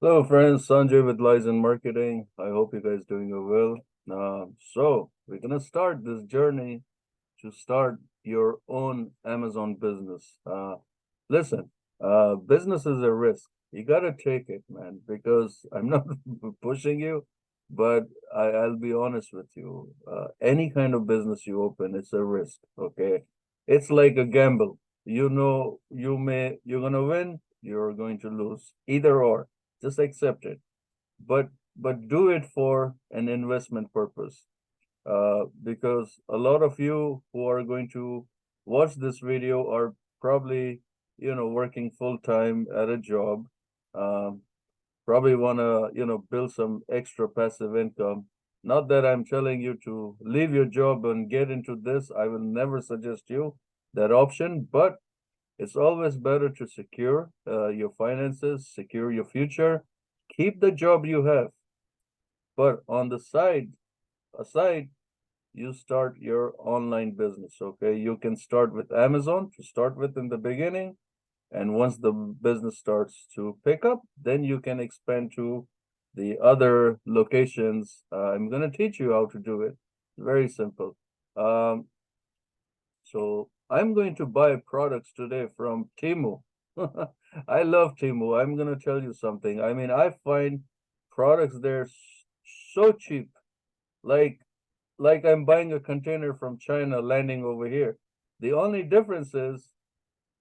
Hello, friends. Sanjay with Liazon Marketing. I hope you guys doing well. So we're gonna start this journey to start your own Amazon business. Listen, business is a risk. You gotta take it, man, because I'm not pushing you, but I'll be honest with you. Any kind of business you open, it's a risk. Okay, it's like a gamble. You know, you're gonna win, you're going to lose, either or. Just accept it, but do it for an investment purpose. Because a lot of you who are going to watch this video are probably, working full time at a job. Um, Probably want to, build some extra passive income. Not that I'm telling you to leave your job and get into this. I will never suggest you that option, but it's always better to secure your finances, secure your future, keep the job you have, but on the aside, you start your online business. Okay, you can start with Amazon to start with in the beginning, and once the business starts to pick up, then you can expand to the other locations. I'm going to teach you how to do it. Very simple. Um, so I'm going to buy products today from Temu. I love Temu. I'm going to tell you something. I mean, I find products there so cheap. Like I'm buying a container from China landing over here. The only difference is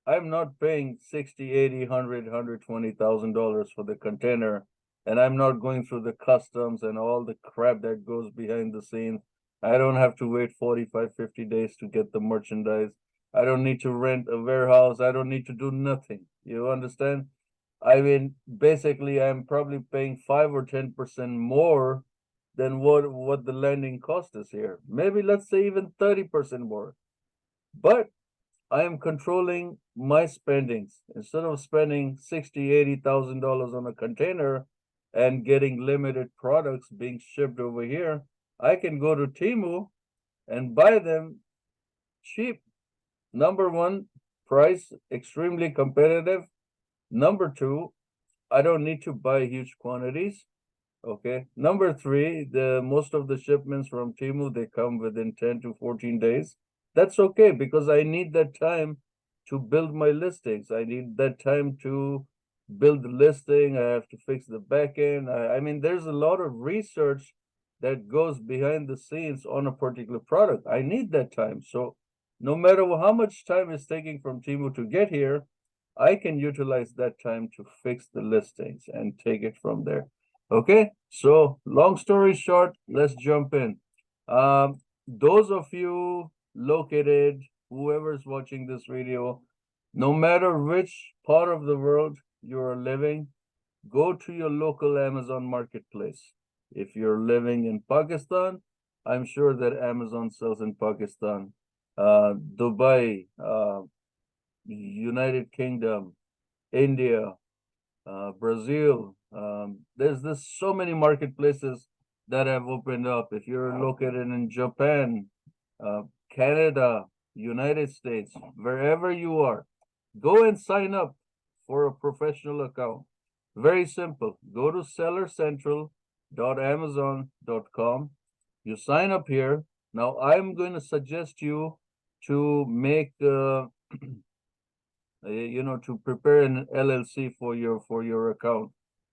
I'm not paying 60, 80, 100, $120,000 for the container, and I'm not going through the customs and all the crap that goes behind the scenes. I don't have to wait 45, 50 days to get the merchandise. I don't need to rent a warehouse. I don't need to do nothing. You understand? I mean, basically, I'm probably paying 5 or 10% more than what the landing cost is here. Maybe let's say even 30% more. But I am controlling my spendings. Instead of spending 60, $80,000 on a container and getting limited products being shipped over here, I can go to Temu and buy them cheap. Number one, price extremely competitive. Number two, I don't need to buy huge quantities. Okay. Number three, the most of the shipments from Temu, they come within 10 to 14 days. That's okay because I need that time to build my listings. I need that time to build the listing. I have to fix the backend. I mean, there's a lot of research that goes behind the scenes on a particular product. I need that time. So no matter how much time it's taking from Temu to get here, I can utilize that time to fix the listings and take it from there. Okay, so long story short, let's jump in. Those of you located, whoever's watching this video, no matter which part of the world you're living, go to your local Amazon marketplace. If you're living in Pakistan, I'm sure that Amazon sells in Pakistan, Dubai, United Kingdom, India, Brazil. There's so many marketplaces that have opened up. If you're located in Japan, uh, Canada, United States, wherever you are, go and sign up for a professional account. Very simple. Go to sellercentral.amazon.com. You sign up here. Now I'm going to suggest you to make to prepare an LLC for your account.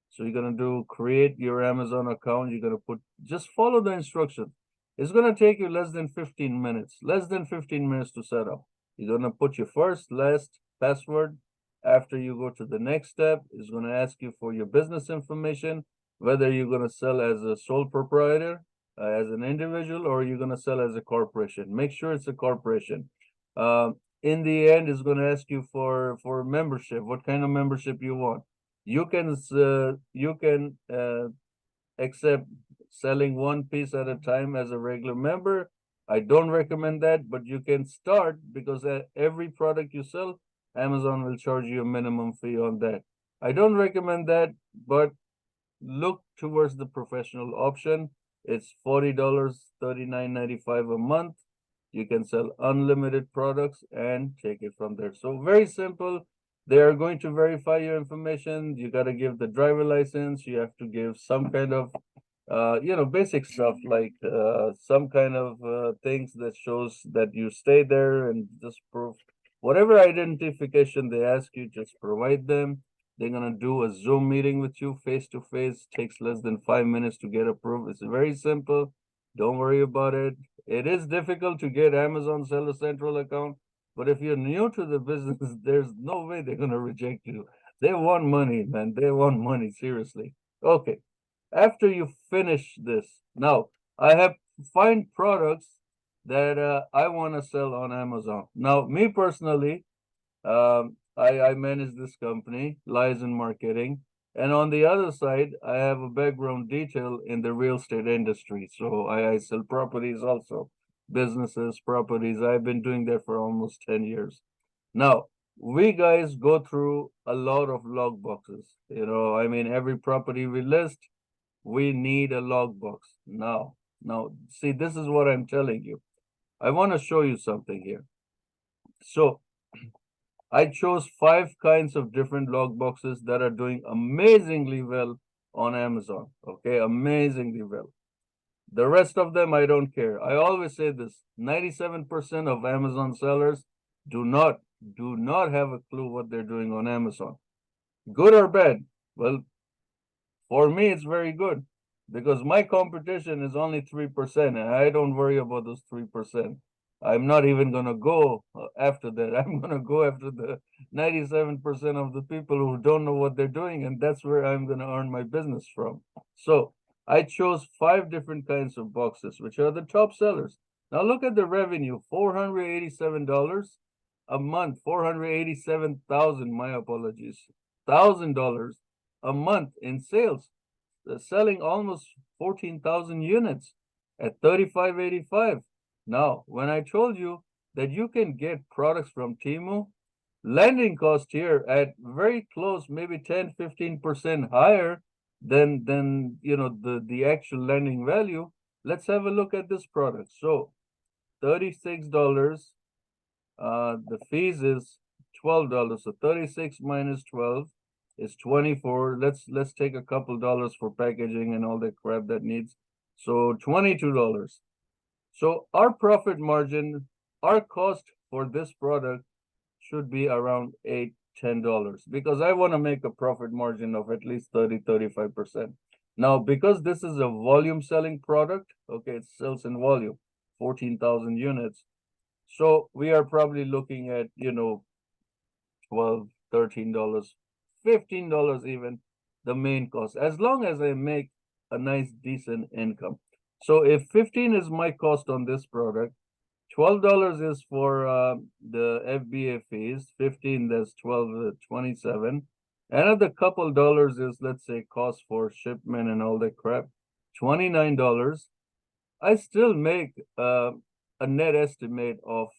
So you're gonna do create your Amazon account. You're gonna put just follow the instructions. It's gonna take you less than 15 minutes. Less than 15 minutes to set up. You're gonna put your first, last password. After you go to the next step, it's gonna ask you for your business information, whether you're gonna sell as a sole proprietor, as an individual, or you're gonna sell as a corporation. Make sure it's a corporation. In the end, it's going to ask you for membership. What kind of membership you want? You can accept selling one piece at a time as a regular member. I don't recommend that, but you can start because every product you sell, Amazon will charge you a minimum fee on that. I don't recommend that, but look towards the professional option. It's $40, $39.95 a month. You can sell unlimited products and take it from there. So very simple. They are going to verify your information. You got to give the driver license. You have to give some kind of, basic stuff like some kind of things that shows that you stay there and just proof. Whatever identification they ask you, just provide them. They're gonna do a Zoom meeting with you face to face. Takes less than 5 minutes to get approved. It's very simple. Don't worry about it. It is difficult to get Amazon Seller Central account, but if you're new to the business, there's no way they're gonna reject you. They want money, man. They want money, seriously. Okay. After you finish this, now I have find products that I want to sell on Amazon. Now, me personally, I manage this company, Liazon Marketing, and on the other side, I have a background detail in the real estate industry. So I sell properties also, businesses, properties. I've been doing that for almost 10 years. Now, we guys go through a lot of log boxes. I mean, every property we list, we need a logbox. Now, see, this is what I'm telling you. I want to show you something here. So I chose 5 kinds of different log boxes that are doing amazingly well on Amazon. Okay, amazingly well. The rest of them, I don't care. I always say this, 97% of Amazon sellers do not have a clue what they're doing on Amazon. Good or bad? Well, for me, it's very good because my competition is only 3%, and I don't worry about those 3%. I'm not even going to go after that. I'm going to go after the 97% of the people who don't know what they're doing, and that's where I'm going to earn my business from. So I chose 5 different kinds of boxes, which are the top sellers. Now look at the revenue, $487 a month, 487,000, my apologies, $1,000 a month in sales. They're selling almost 14,000 units at 35.85. Now, when I told you that you can get products from Temu, landing cost here at very close, maybe 10-15% higher than the actual landing value. Let's have a look at this product. So $36, the fees is $12. So 36 minus 12 is 24. Let's take a couple dollars for packaging and all that crap that needs. So $22. So our profit margin, our cost for this product should be around $8-10 because I want to make a profit margin of at least 30-35%. Now, because this is a volume selling product, okay, it sells in volume, 14,000 units. So we are probably looking at, $12, $13, $15 even, the main cost, as long as I make a nice decent income. So if 15 is my cost on this product, $12 is for the FBA fees, 15, that's 12, 27. Another couple dollars is, let's say, cost for shipment and all that crap, $29. I still make a net estimate of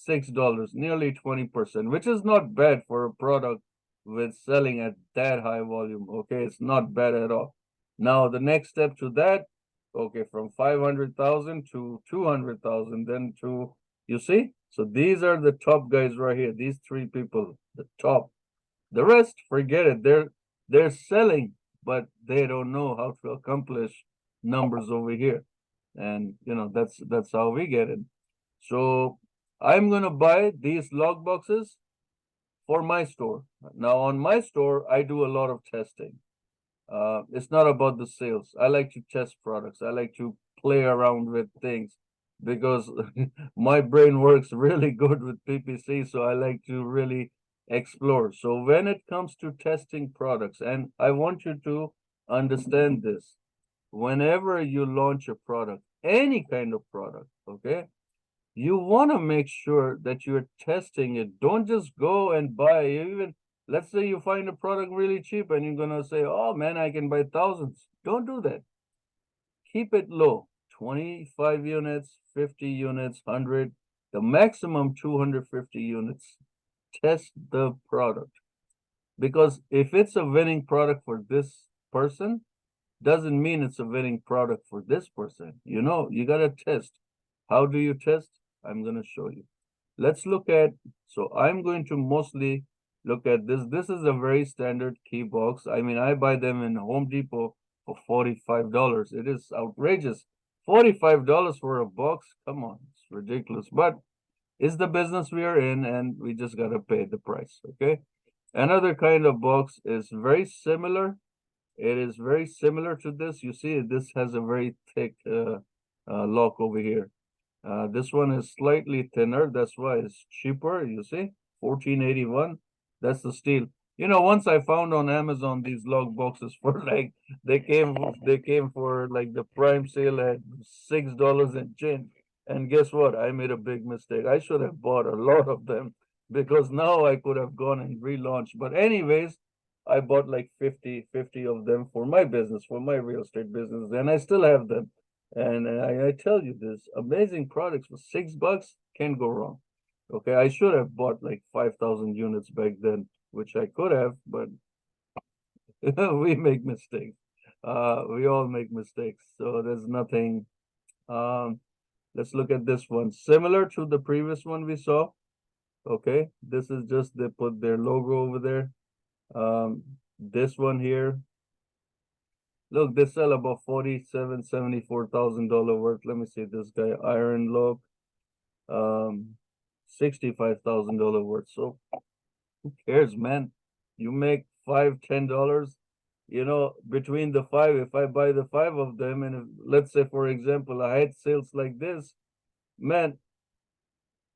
$6, nearly 20%, which is not bad for a product with selling at that high volume. Okay, it's not bad at all. Now the next step to that, okay, from 500,000 to 200,000, then to, you see, so these are the top guys right here. These 3 people, the top. The rest, forget it. They're selling, but they don't know how to accomplish numbers over here, and that's how we get it. So I'm gonna buy these log boxes for my store. Now on my store, I do a lot of testing. It's not about the sales. I like to test products. I like to play around with things because my brain works really good with PPC. So I like to really explore. So when it comes to testing products, and I want you to understand this, whenever you launch a product, any kind of product, okay, you want to make sure that you're testing it. Don't just go and buy. Even let's say you find a product really cheap and you're gonna say, oh man, I can buy thousands. Don't do that. Keep it low. 25 units, 50 units, 100, the maximum 250 units. Test the product. Because if it's a winning product for this person, doesn't mean it's a winning product for this person. You gotta test. How do you test? I'm gonna show you. Let's look at, so I'm going to mostly Look at this. This is a very standard key box. I mean, I buy them in Home Depot for $45. It is outrageous. $45 for a box? Come on, it's ridiculous. But it's the business we are in, and we just gotta pay the price, okay? Another kind of box is very similar. It is very similar to this. You see, this has a very thick lock over here. This one is slightly thinner. That's why it's cheaper. You see, 1481. That's the steel. You know, once I found on Amazon these log boxes for like they came for like the prime sale at $6 and change. And guess what? I made a big mistake. I should have bought a lot of them because now I could have gone and relaunched. But anyways, I bought like 50 of them for my business, for my real estate business, and I still have them. And I tell you, this amazing products for $6 can't go wrong. Okay, I should have bought like 5,000 units back then, which I could have, but we make mistakes. We all make mistakes, so there's nothing. Um, let's look at this one. Similar to the previous one we saw. Okay, this is just they put their logo over there. This one here. Look, they sell about $74,000 worth. Let me see this guy, Iron Log. 65,000 worth. So who cares, man? You make $5, $10. You know, between the five, if I buy the five of them, and if, let's say, for example, I had sales like this, man,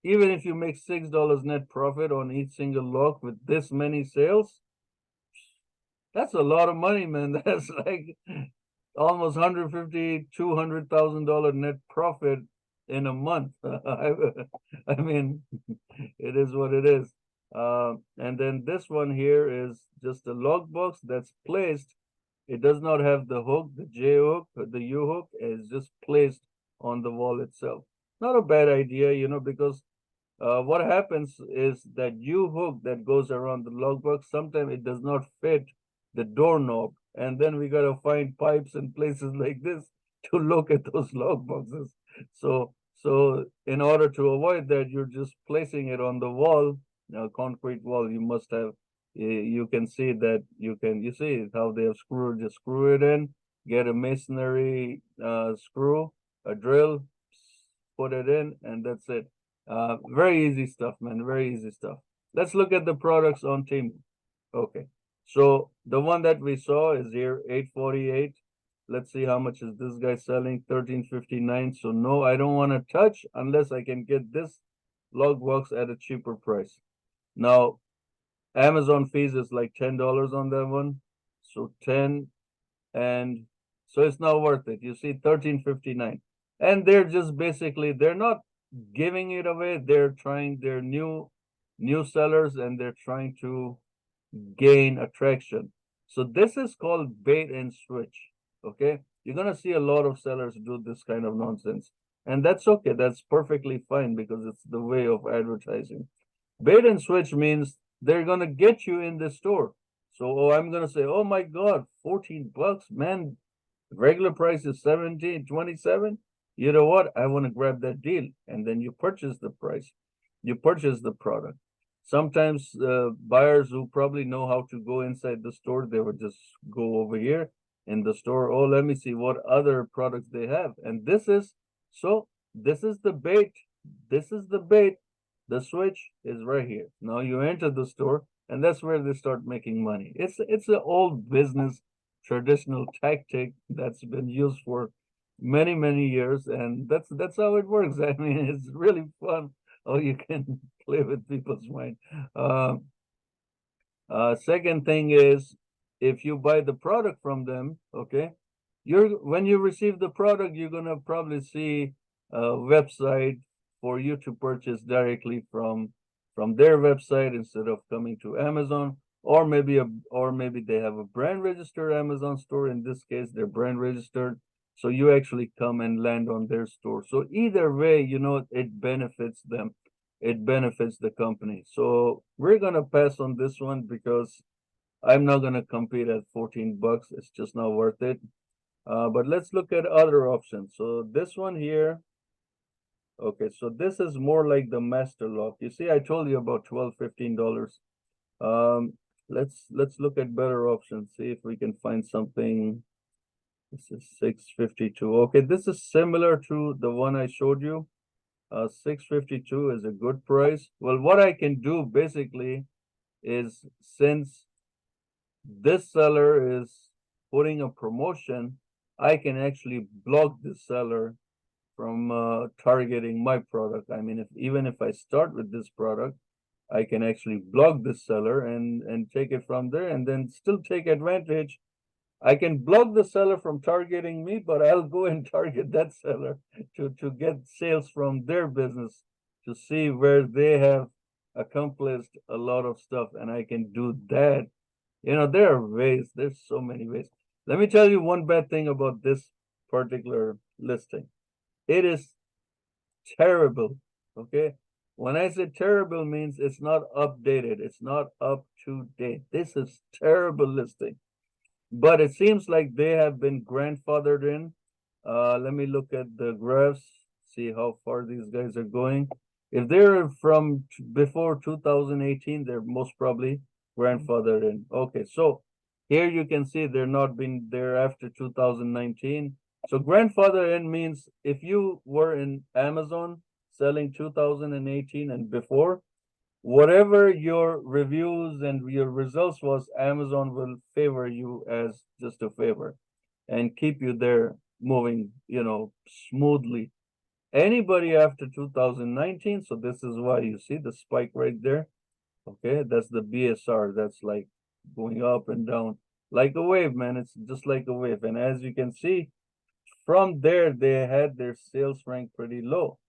even if you make $6 net profit on each single lock with this many sales, that's a lot of money, man. That's like almost 150, $200,000 net profit in a month. I mean, it is what it is. And then this one here is just a log box that's placed. It does not have the hook, the J hook, the U hook is just placed on the wall itself. Not a bad idea, you know, because what happens is that U hook that goes around the log box, sometimes it does not fit the doorknob. And then we gotta find pipes and places like this to look at those log boxes. So in order to avoid that, you're just placing it on the wall, concrete wall. You must have, you can see that you see how they have screwed, just screw it in, get a masonry screw, a drill, put it in, and that's it. Very easy stuff, man. Very easy stuff. Let's look at the products on Temu. Okay. So the one that we saw is here, 848. Let's see how much is this guy selling, 1359. So no, I don't want to touch unless I can get this log box at a cheaper price. Now, Amazon fees is like $10 on that one. So 10, and so it's not worth it. You see, 1359. And they're just basically, they're not giving it away. They're new sellers, and they're trying to gain attraction. So this is called bait and switch. Okay, you're gonna see a lot of sellers do this kind of nonsense, and that's okay. That's perfectly fine because it's the way of advertising. Bait and switch means they're gonna get you in the store. So I'm gonna say, oh my God, $14, man. Regular price is 17, 27. You know what? I want to grab that deal, and then you purchase the price. You purchase the product. Sometimes buyers who probably know how to go inside the store, they would just go over here in the store. Oh, let me see what other products they have. And this is the bait. This is the bait. The switch is right here. Now you enter the store, and that's where they start making money. It's an old business traditional tactic that's been used for many years, and that's how it works. I mean, it's really fun how you can play with people's mind. Second thing is, if you buy the product from them, okay, when you receive the product, you're gonna probably see a website for you to purchase directly from their website instead of coming to Amazon, or maybe they have a brand registered Amazon store. In this case, they're brand registered, so you actually come and land on their store. So either way, you know, it benefits them, it benefits the company. So we're gonna pass on this one because I'm not gonna compete at $14. It's just not worth it. But let's look at other options. So this one here, okay, so this is more like the master lock. You see, I told you about $12, $15. Let's look at better options, see if we can find something. This is 652. Okay, this is similar to the one I showed you. 652 is a good price. Well, what I can do basically is, since this seller is putting a promotion, I can actually block this seller from targeting my product. I mean, even if I start with this product, I can actually block this seller and take it from there, and then still take advantage. I can block the seller from targeting me, but I'll go and target that seller to get sales from their business, to see where they have accomplished a lot of stuff, and I can do that. There are ways, there's so many ways. Let me tell you one bad thing about this particular listing. It is terrible. Okay. When I say terrible, means it's not updated, it's not up to date. This is terrible listing. But it seems like they have been grandfathered in. Let me look at the graphs, see how far these guys are going. If they're from before 2018, they're most probably grandfathered in. Okay, so here you can see they're not been there after 2019. So grandfather in means if you were in Amazon selling 2018 and before, whatever your reviews and your results was, Amazon will favor you as just a favor and keep you there moving, smoothly. Anybody after 2019, so this is why you see the spike right there. Okay, that's the BSR. That's like going up and down like a wave, man. It's just like a wave. And as you can see, from there, they had their sales rank pretty low.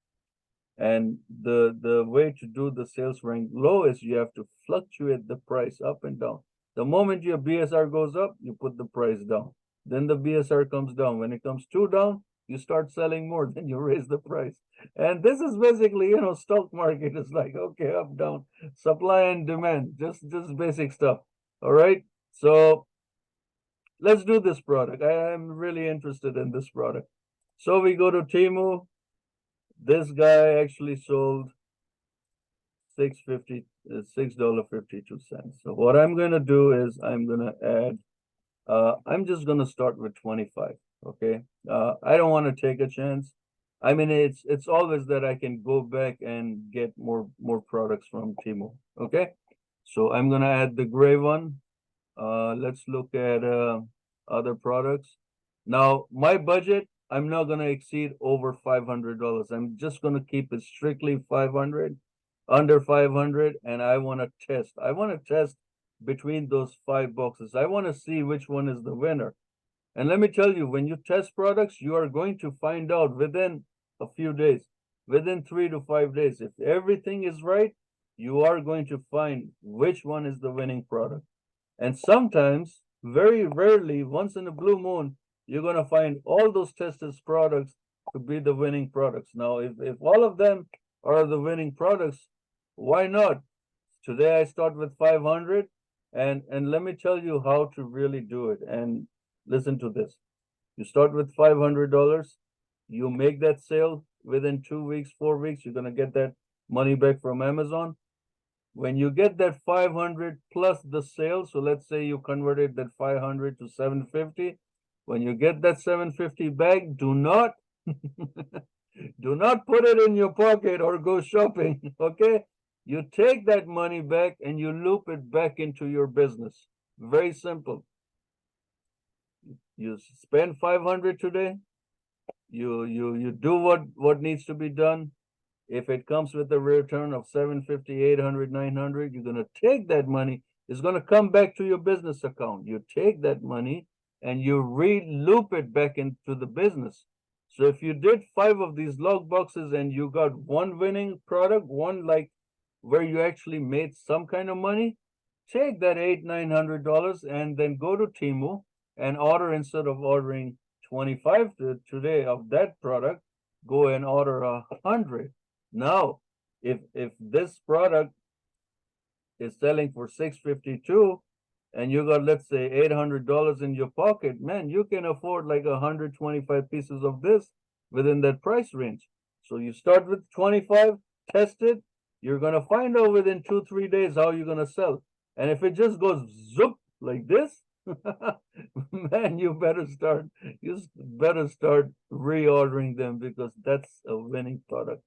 And the way to do the sales rank low is you have to fluctuate the price up and down. The moment your BSR goes up, you put the price down. Then the BSR comes down. When it comes two down, you start selling more, then you raise the price. And this is basically, stock market is like, okay, up, down, supply and demand, just basic stuff. All right. So let's do this product. I am really interested in this product. So we go to Temu. This guy actually sold $6.52. So what I'm gonna do is I'm gonna add. I'm just gonna start with 25. Okay. I don't want to take a chance. I mean, it's always that I can go back and get more products from Temu. Okay. So I'm gonna add the gray one. Let's look at other products. Now, my budget, I'm not gonna exceed over $500. I'm just gonna keep it strictly 500, under 500, and I want to test. I want to test between those five boxes. I want to see which one is the winner. And let me tell you, when you test products, you are going to find out within a few days, within 3 to 5 days. If everything is right, you are going to find which one is the winning product. And sometimes, very rarely, once in a blue moon, you're going to find all those tested products to be the winning products. Now, if all of them are the winning products, why not? Today I start with 500, and let me tell you how to really do it. And listen to this. You start with $500, you make that sale within 2 weeks, 4 weeks, you're going to get that money back from Amazon. When you get that 500 plus the sale, so let's say you converted that 500 to 750. When you get that 750 back, do not do not put it in your pocket or go shopping. Okay, you take that money back and you loop it back into your business. Very simple. You spend 500 today, you do what needs to be done. If it comes with a return of 750, 800, 900, you're going to take that money. It's going to come back to your business account. You take that money and you re-loop it back into the business. So if you did 5 of these log boxes and you got one winning product, one like where you actually made some kind of money, take that $800-900 and then go to Temu and order, instead of ordering 25 today of that product, go and order 100. Now, if this product is selling for 652 and you got, let's say, $800 in your pocket, man, you can afford like 125 pieces of this within that price range. So you start with 25, test it. You're gonna find out within 2-3 days how you're gonna sell. And if it just goes zoop like this, man, you better start reordering them, because that's a winning product.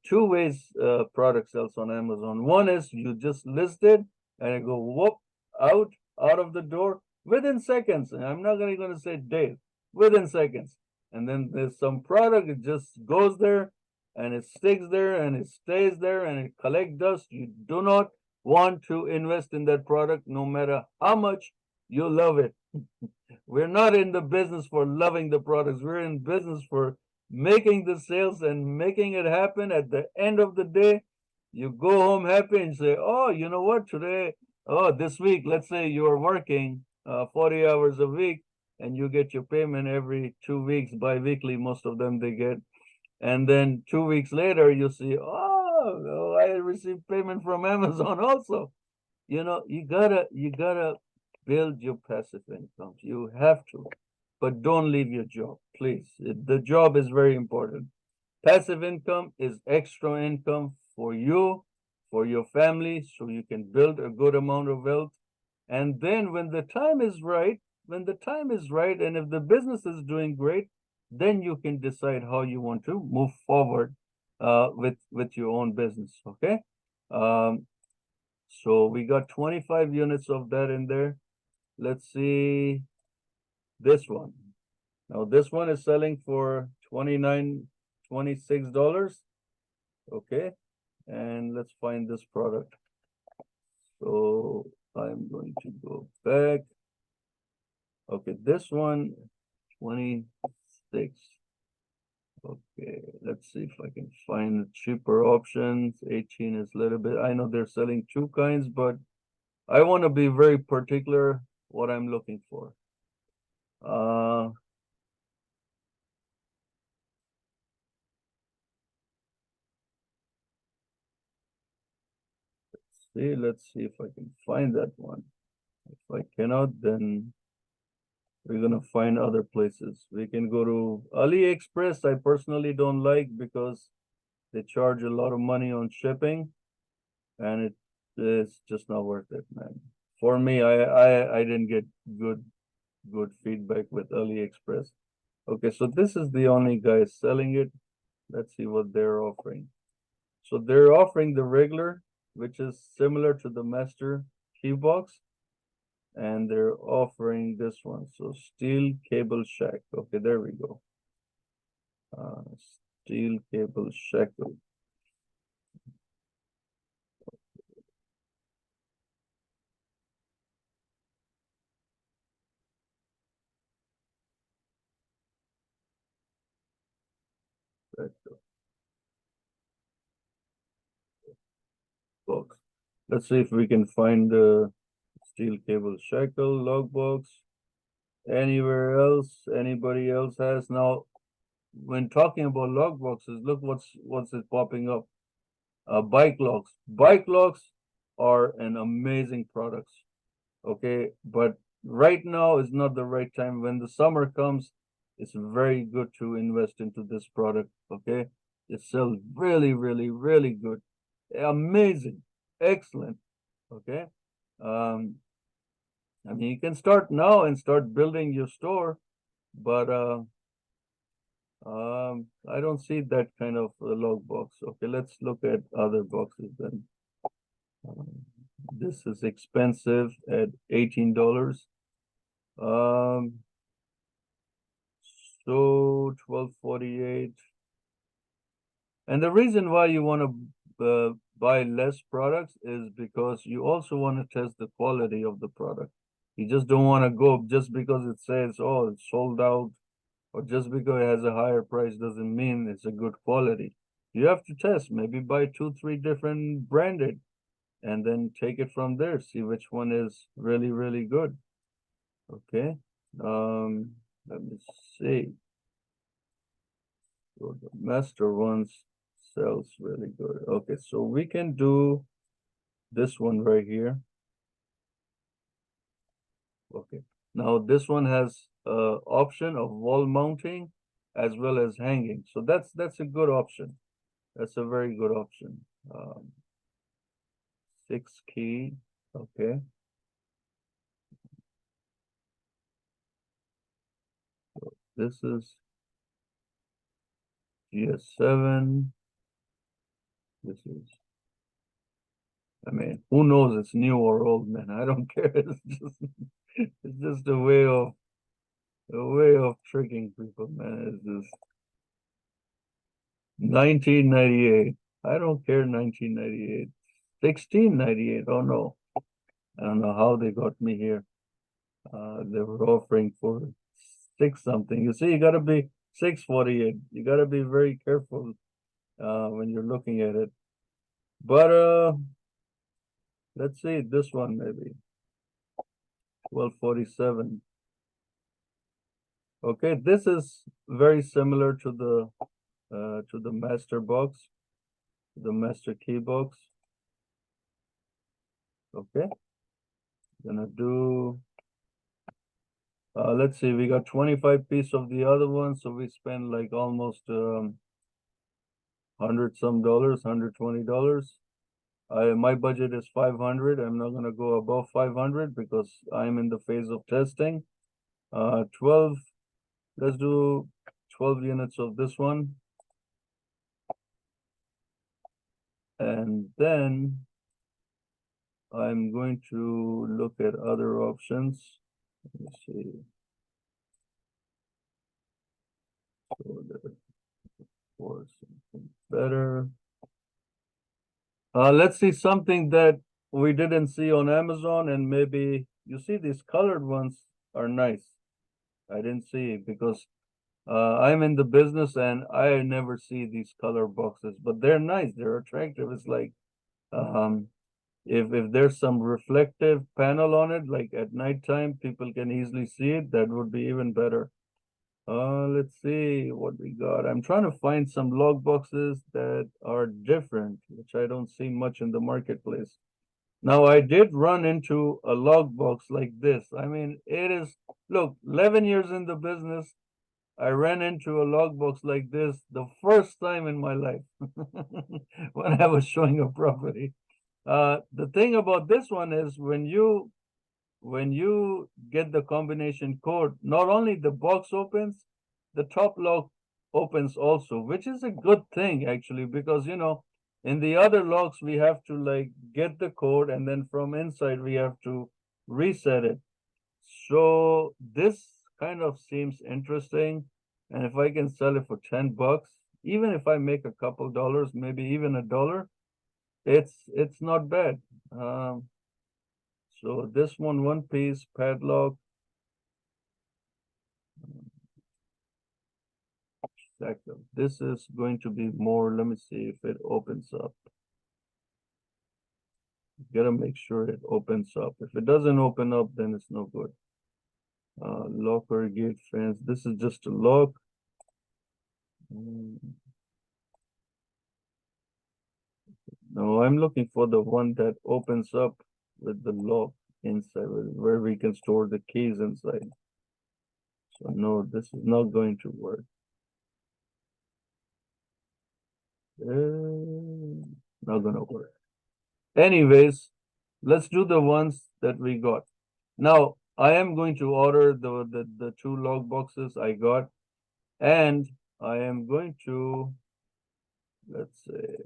Two ways product sells on Amazon. One is you just list it and it go whoop out of the door within seconds. And I'm not gonna say days, within seconds. And then there's some product, it just goes there and it sticks there and it stays there and it collect dust. You do not want to invest in that product no matter how much you love it. We're not in the business for loving the products. We're in business for making the sales and making it happen. At the end of the day, you go home happy and say, oh, you know what, today, oh, this week, let's say you're working 40 hours a week and you get your payment every 2 weeks, bi-weekly, most of them they get. And then 2 weeks later, you see, oh, I received payment from Amazon also. You gotta build your passive income. You have to, but don't leave your job, please. The job is very important. Passive income is extra income for you, for your family, so you can build a good amount of wealth. And then when the time is right, and if the business is doing great, then you can decide how you want to move forward with your own business. Okay. Um, so we got 25 units of that in there. Let's see this one. Now this one is selling for $26. Okay. And let's find this product. So I'm going to go back. Okay, this one, 26. Okay, let's see if I can find cheaper options. 18 is a little bit, I know they're selling two kinds, but I want to be very particular what I'm looking for. Let's see if I can find that one. If I cannot, then we're gonna find other places. We can go to AliExpress. I personally don't like because they charge a lot of money on shipping, and it is just not worth it, man. For me, I didn't get good feedback with AliExpress. Okay, so this is the only guy selling it. Let's see what they're offering. So they're offering the regular, which is similar to the master key box, and they're offering this one. So steel cable shack. Okay, there we go. Steel cable shackle. Box. Let's see if we can find the steel cable shackle logbox anywhere else. Anybody else has now? When talking about logboxes, look what's it popping up. Bike locks. Bike locks are an amazing products. Okay, but right now is not the right time. When the summer comes, it's very good to invest into this product. Okay, it sells really, really, really good, amazing, excellent. Okay, I mean you can start now and start building your store, but I don't see that kind of log box. Okay, let's look at other boxes then. Um, this is expensive at $18. Um, so 1248. And the reason why you want to buy less products is because you also want to test the quality of the product. You just don't want to go just because it says, oh, it's sold out, or just because it has a higher price doesn't mean it's a good quality. You have to test, maybe buy 2, 3 different branded and then take it from there, see which one is really, really good. Okay. Let me see. So the master ones sells really good. Okay, so we can do this one right here. Okay. Now this one has option of wall mounting as well as hanging. So that's a good option. That's a very good option. 6 key. Okay. This is GS7. This is, I mean, who knows? It's new or old, man. I don't care. It's just a way of tricking people, man. It's just 1998. I don't care. 1998. 1698. Oh no. I don't know how they got me here. They were offering for six something. You see, you gotta be 648. You gotta be very careful when you're looking at it. But let's see this one maybe 1247. Okay, this is very similar to the master box, the master key box. Okay, gonna do. Let's see, we got 25 piece of the other one, so we spend like almost 100 some dollars, $120. My budget is 500. I'm not gonna go above 500 because I'm in the phase of testing. 12. Let's do 12 units of this one, and then I'm going to look at other options. Let me see. So there for something better. Let's see something that we didn't see on Amazon, and maybe you see these colored ones are nice. I didn't see because I'm in the business and I never see these color boxes, but they're nice. They're attractive. It's like um, if there's some reflective panel on it, like at nighttime, people can easily see it. That would be even better. Let's see what we got. I'm trying to find some log boxes that are different, which I don't see much in the marketplace. Now, I did run into a log box like this. I mean, look, 11 years in the business, I ran into a log box like this the first time in my life when I was showing a property. The thing about this one is when you get the combination code, not only the box opens, the top lock opens also, which is a good thing actually, because in the other locks we have to like get the code and then from inside we have to reset it. So this kind of seems interesting. And if I can sell it for 10 bucks, even if I make a couple dollars, maybe even a dollar, it's not bad. So this one piece padlock. Exactly. This is going to be more. Let me see if it opens up. Gotta make sure it opens up. If it doesn't open up, then it's no good. Locker gate fence. This is just a lock. No, I'm looking for the one that opens up with the lock inside, where we can store the keys inside. So no, this is not going to work. Not gonna work. Anyways, let's do the ones that we got. Now, I am going to order the two log boxes I got, and I am going to, let's say,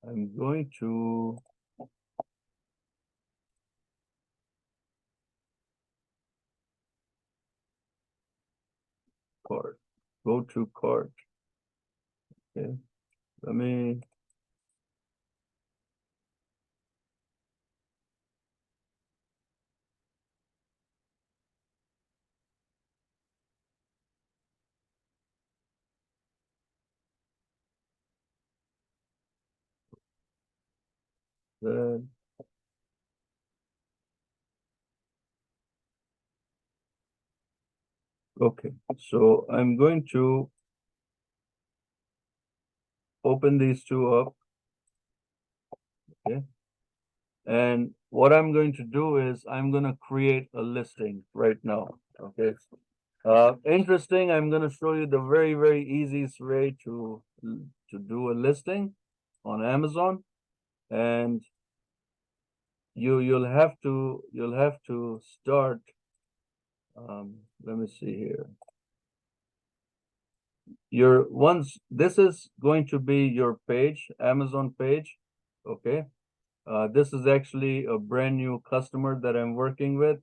I'm going to cart, go to cart. Okay, let me, then, okay, so I'm going to open these two up. Okay. And what I'm going to do is I'm going to create a listing right now. Okay. Interesting. I'm going to show you the very, very easiest way to do a listing on Amazon. And you'll have to start. Let me see here. This is going to be your page, Amazon page. Okay. This is actually a brand new customer that I'm working with,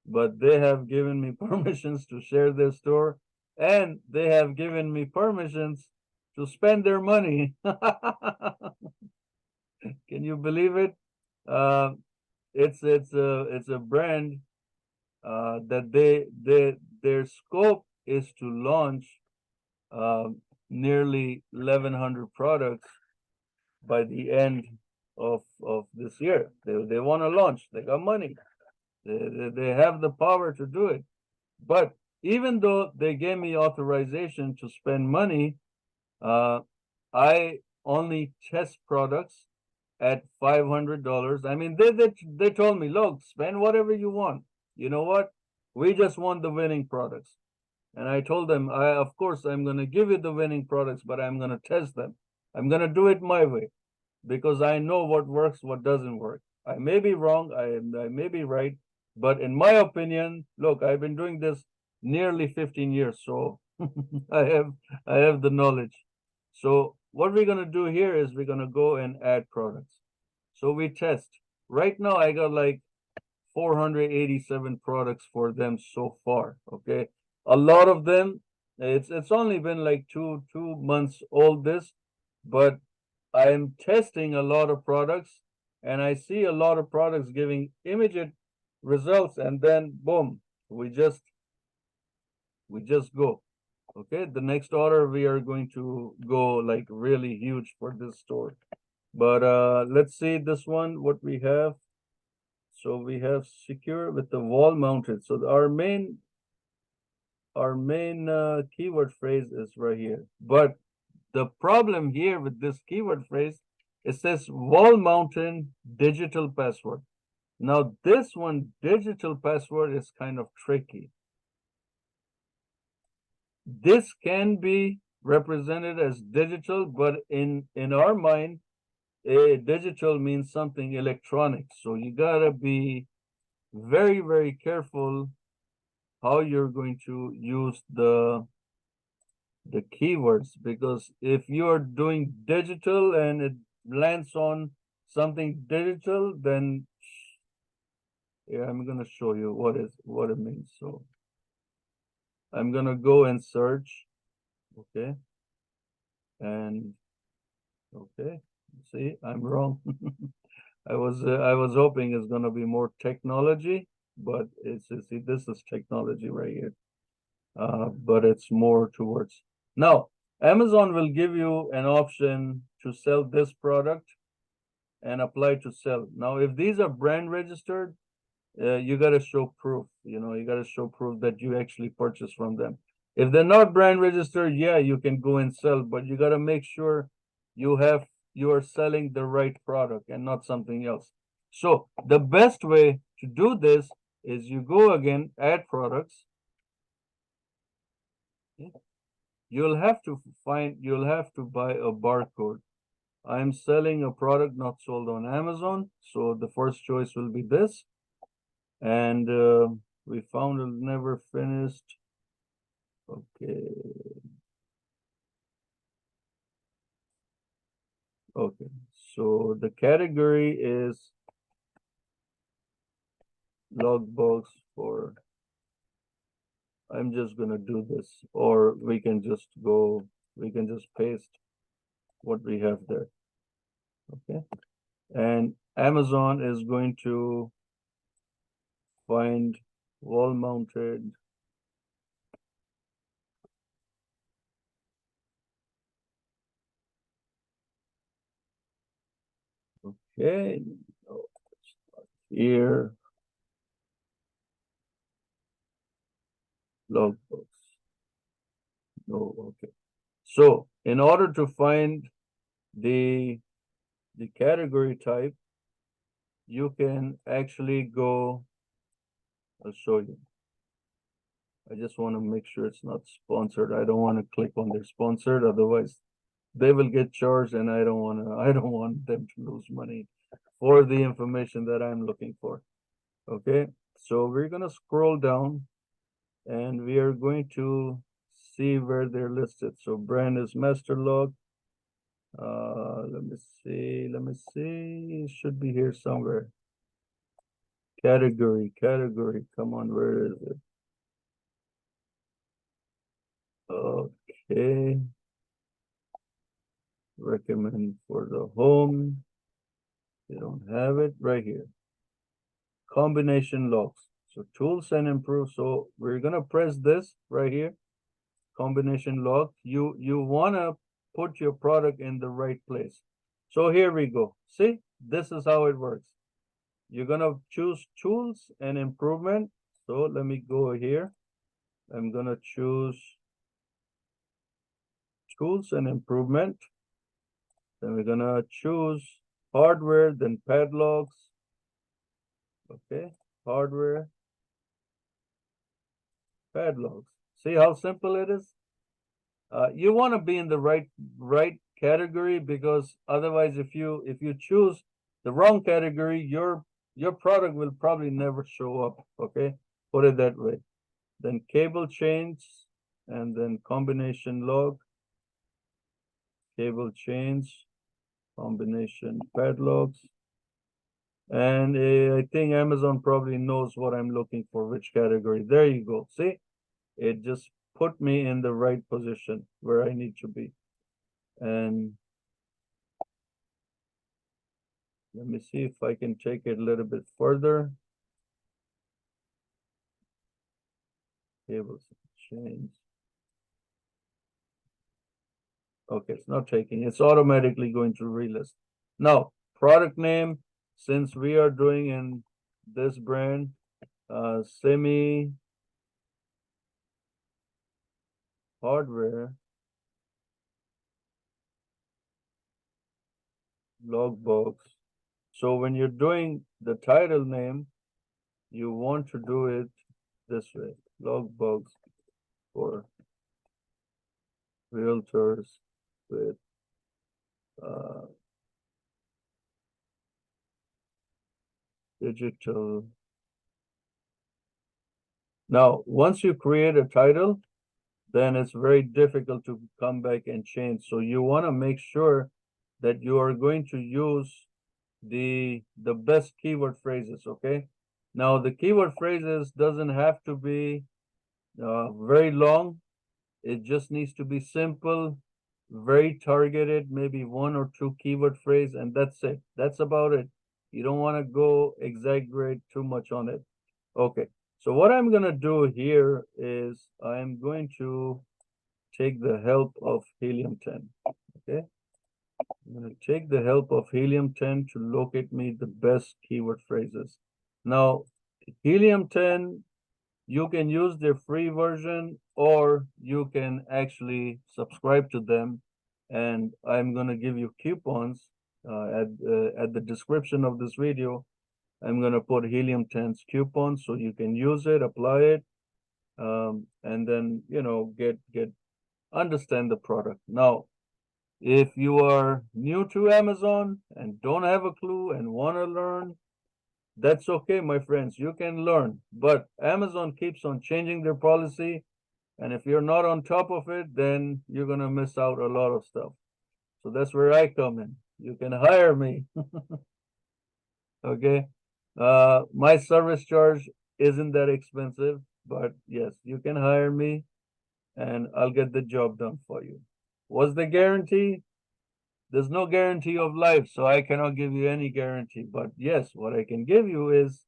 but they have given me permissions to share their store, and they have given me permissions to spend their money. Can you believe it? Uh, it's a brand that their scope is to launch uh, nearly 1,100 products by the end of this year. They want to launch. They got money. They have the power to do it. But even though they gave me authorization to spend money, uh, I only test products at $500. I mean, they told me, look, spend whatever you want. You know what? We just want the winning products. And I told them, of course, I'm going to give you the winning products, but I'm going to test them. I'm going to do it my way because I know what works, what doesn't work. I may be wrong, I may be right, but in my opinion, look, I've been doing this nearly 15 years, so I have I have the knowledge. So what we're gonna do here is we're gonna go and add products. So we test. Right now, I got like 487 products for them so far. Okay, a lot of them. It's only been like two months old this, but I'm testing a lot of products and I see a lot of products giving immediate results, and then boom, we just go. Okay, the next order we are going to go like really huge for this store. But let's see this one what we have. So we have secure with the wall mounted. So our main keyword phrase is right here. But the problem here with this keyword phrase, it says wall mounted digital password. Now this one, digital password, is kind of tricky. This can be represented as digital, but in our mind, digital means something electronic. So you gotta be very, very careful how you're going to use the keywords, because if you're doing digital and it lands on something digital, then yeah, I'm gonna show you what it means. So I'm gonna go and search, okay, and okay, see, I'm wrong. I was hoping it's gonna be more technology, but see, this is technology right here. But it's more towards now. Amazon will give you an option to sell this product and apply to sell. Now, if these are brand registered, you got to show proof. You got to show proof that you actually purchased from them. If they're not brand registered, yeah, you can go and sell, but you got to make sure you are selling the right product and not something else. So the best way to do this is you go again, add products. You'll have to buy a barcode. I'm selling a product not sold on Amazon, so the first choice will be this. And we found it never finished. Okay. Okay. So the category is logbox for. I'm just gonna do this, or we can just paste what we have there. Okay. And Amazon is going to find wall mounted. Okay. Here, logbox. No, okay. So in order to find the category type, you can actually go. I'll show you. I just want to make sure it's not sponsored. I don't want to click on their sponsored, otherwise they will get charged, and I don't want them to lose money. for the information that I'm looking for. Okay, so we're gonna scroll down and we are going to see where they're listed. So brand is master log. Let me see. It should be here somewhere. Category. Come on, where is it? Okay. Recommend for the home. They don't have it right here. Combination logs. So tools and improve. So we're gonna press this right here. Combination log. You wanna put your product in the right place. So here we go. See, this is how it works. You're gonna choose tools and improvement. So let me go here. I'm gonna choose tools and improvement. Then we're gonna choose hardware, then padlocks. Okay, hardware, padlocks. See how simple it is? You want to be in the right category, because otherwise, if you choose the wrong category, your product will probably never show up. Okay, put it that way. Then cable chains, and then combination log, cable chains, combination padlocks. And I think Amazon probably knows what I'm looking for, which category. There you go. See, it just put me in the right position where I need to be. And let me see if I can take it a little bit further. Cables chains. Okay, it's not taking. It's automatically going to relist. Now, product name, since we are doing in this brand, semi hardware logbox. So when you're doing the title name, you want to do it this way: logbox for realtors with digital. Now, once you create a title, then it's very difficult to come back and change. So you want to make sure that you are going to use the best keyword phrases. Okay, now the keyword phrases doesn't have to be very long. It just needs to be simple, very targeted, maybe one or two keyword phrase, and that's it. That's about it. You don't want to go exaggerate too much on it. Okay, so what I'm gonna do here is I'm going to take the help of Helium 10. Okay, I'm gonna take the help of Helium 10 to locate me the best keyword phrases. Now, Helium 10, you can use their free version, or you can actually subscribe to them, and I'm gonna give you coupons at the description of this video. I'm gonna put Helium 10's coupons so you can use it, apply it, and then get understand the product. Now, if you are new to Amazon and don't have a clue and want to learn, that's okay, my friends. You can learn, but Amazon keeps on changing their policy, and if you're not on top of it, then you're gonna miss out a lot of stuff. So that's where I come in. You can hire me. Okay. My service charge isn't that expensive, but yes, you can hire me and I'll get the job done for you. What's the guarantee? There's no guarantee of life, so I cannot give you any guarantee. But yes, what I can give you is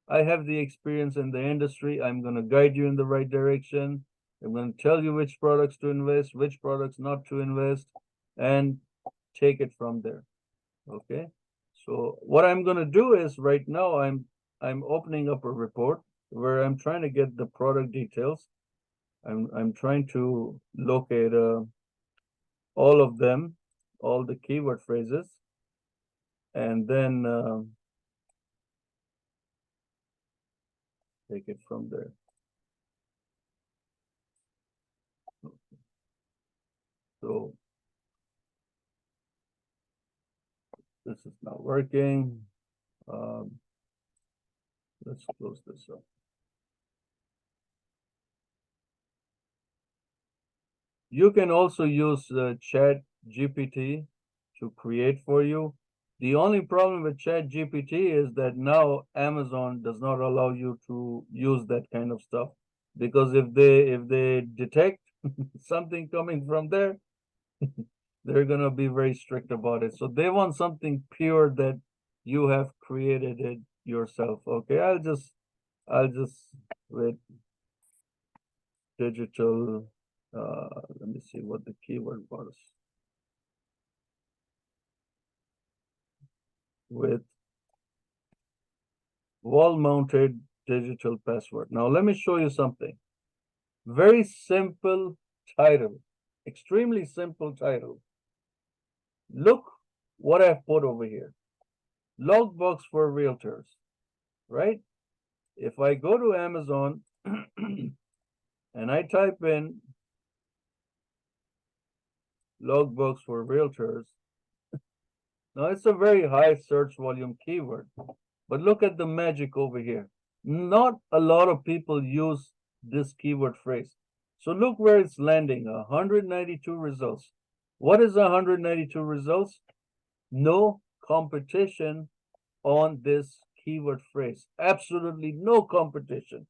I have the experience in the industry. I'm going to guide you in the right direction. I'm going to tell you which products to invest, which products not to invest, and take it from there. Okay. So what I'm going to do is right now I'm opening up a report where I'm trying to get the product details. I'm trying to locate all of them, all the keyword phrases, and then take it from there. So This is not working. Let's close this up. You can also use Chat GPT to create for you. The only problem with Chat GPT is that now Amazon does not allow you to use that kind of stuff, because if they detect something coming from there, they're gonna be very strict about it. So they want something pure that you have created it yourself. Okay, I'll just with digital. Let me see what the keyword was. With wall-mounted digital password. Now let me show you something. Very simple title, extremely simple title. Look what I've put over here. Logbox for realtors, right? If I go to Amazon and I type in logbox for realtors, now it's a very high search volume keyword, but look at the magic over here. Not a lot of people use this keyword phrase. So look where it's landing, 192 results. What is 192 results? No competition on this keyword phrase. Absolutely no competition.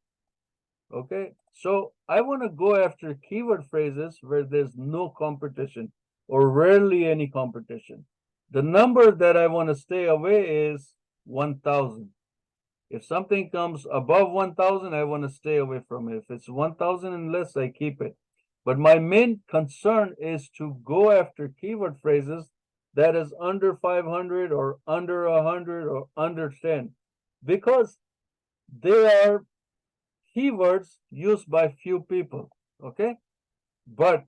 Okay, so I want to go after keyword phrases where there's no competition or rarely any competition. The number that I want to stay away is 1,000. If something comes above 1,000, I want to stay away from it. If it's 1,000 and less, I keep it. But my main concern is to go after keyword phrases that is under 500 or under 100 or under 10, because they are keywords used by few people. Okay, but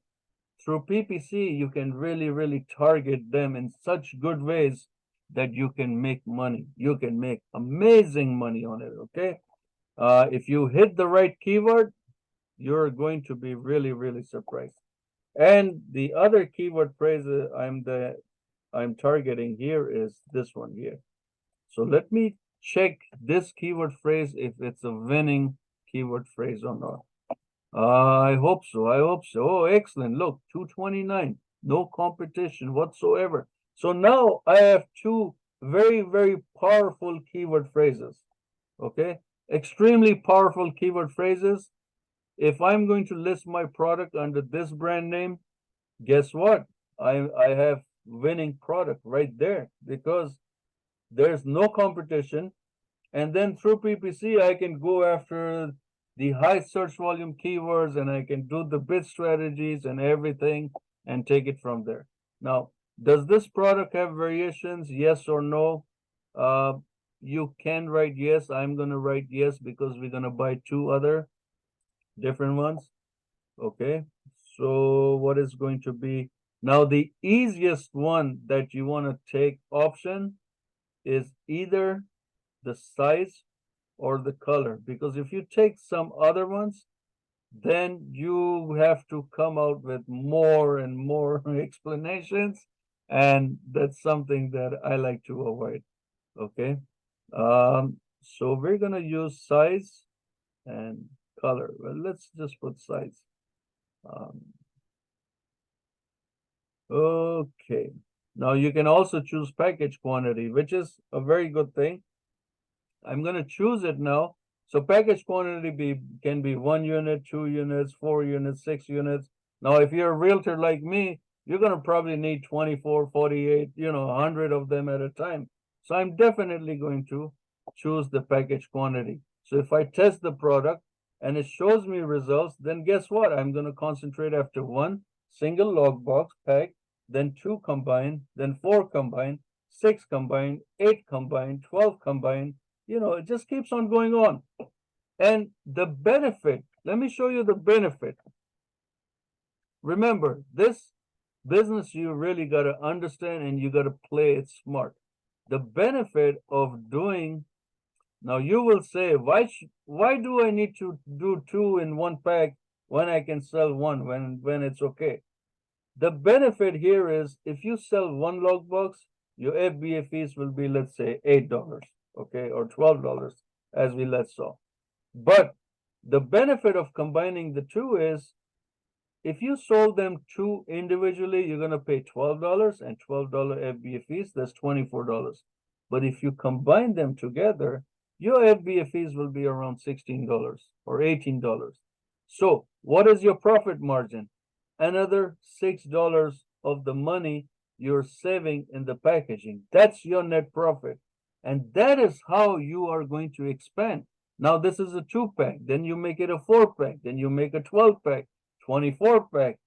through PPC, you can really target them in such good ways that you can make money. You can make amazing money on it. Okay, if you hit the right keyword, you're going to be really surprised. And the other keyword phrase I'm targeting here is this one here. So let me check this keyword phrase if it's a winning keyword phrase or not. I hope so. I hope so. Oh, excellent. Look, 229. No competition whatsoever. So now I have two very powerful keyword phrases. Okay. Extremely powerful keyword phrases. If I'm going to list my product under this brand name, guess what? I have winning product right there, because there's no competition. And then through PPC, I can go after the high search volume keywords, and I can do the bid strategies and everything and take it from there. Now, does this product have variations? Yes or no? You can write yes. I'm going to write yes because we're going to buy two other different ones. Okay. So what is going to be now the easiest one that you want to take option is either the size or the color, because if you take some other ones, then you have to come out with more and more explanations, and that's something that I like to avoid. Okay, so we're gonna use size and color. Well, let's just put size. um, okay, now you can also choose package quantity, which is a very good thing. I'm going to choose it now. So package quantity can be 1 unit, 2 units, 4 units, 6 units. Now, if you're a realtor like me, you're going to probably need 24, 48, 100 of them at a time. So I'm definitely going to choose the package quantity. So if I test the product and it shows me results, then guess what? I'm going to concentrate after one single logbox pack, then two combined, then four combined, six combined, eight combined, 12 combined. It just keeps on going on. And the benefit, let me show you the benefit. Remember, this business you really got to understand, and you got to play it smart. The benefit of doing, now you will say, why do I need to do two in one pack when I can sell one, when it's okay? The benefit here is if you sell one logbox, your FBA fees will be, let's say, $8, okay, or $12, as we last saw. But the benefit of combining the two is if you sold them two individually, you're going to pay $12 and $12 FBA fees. That's $24. But if you combine them together, your FBA fees will be around $16 or $18. So what is your profit margin? Another $6 of the money you're saving in the packaging. That's your net profit. And that is how you are going to expand. Now, this is a 2-pack. Then you make it a 4-pack. Then you make a 12-pack. 24-pack.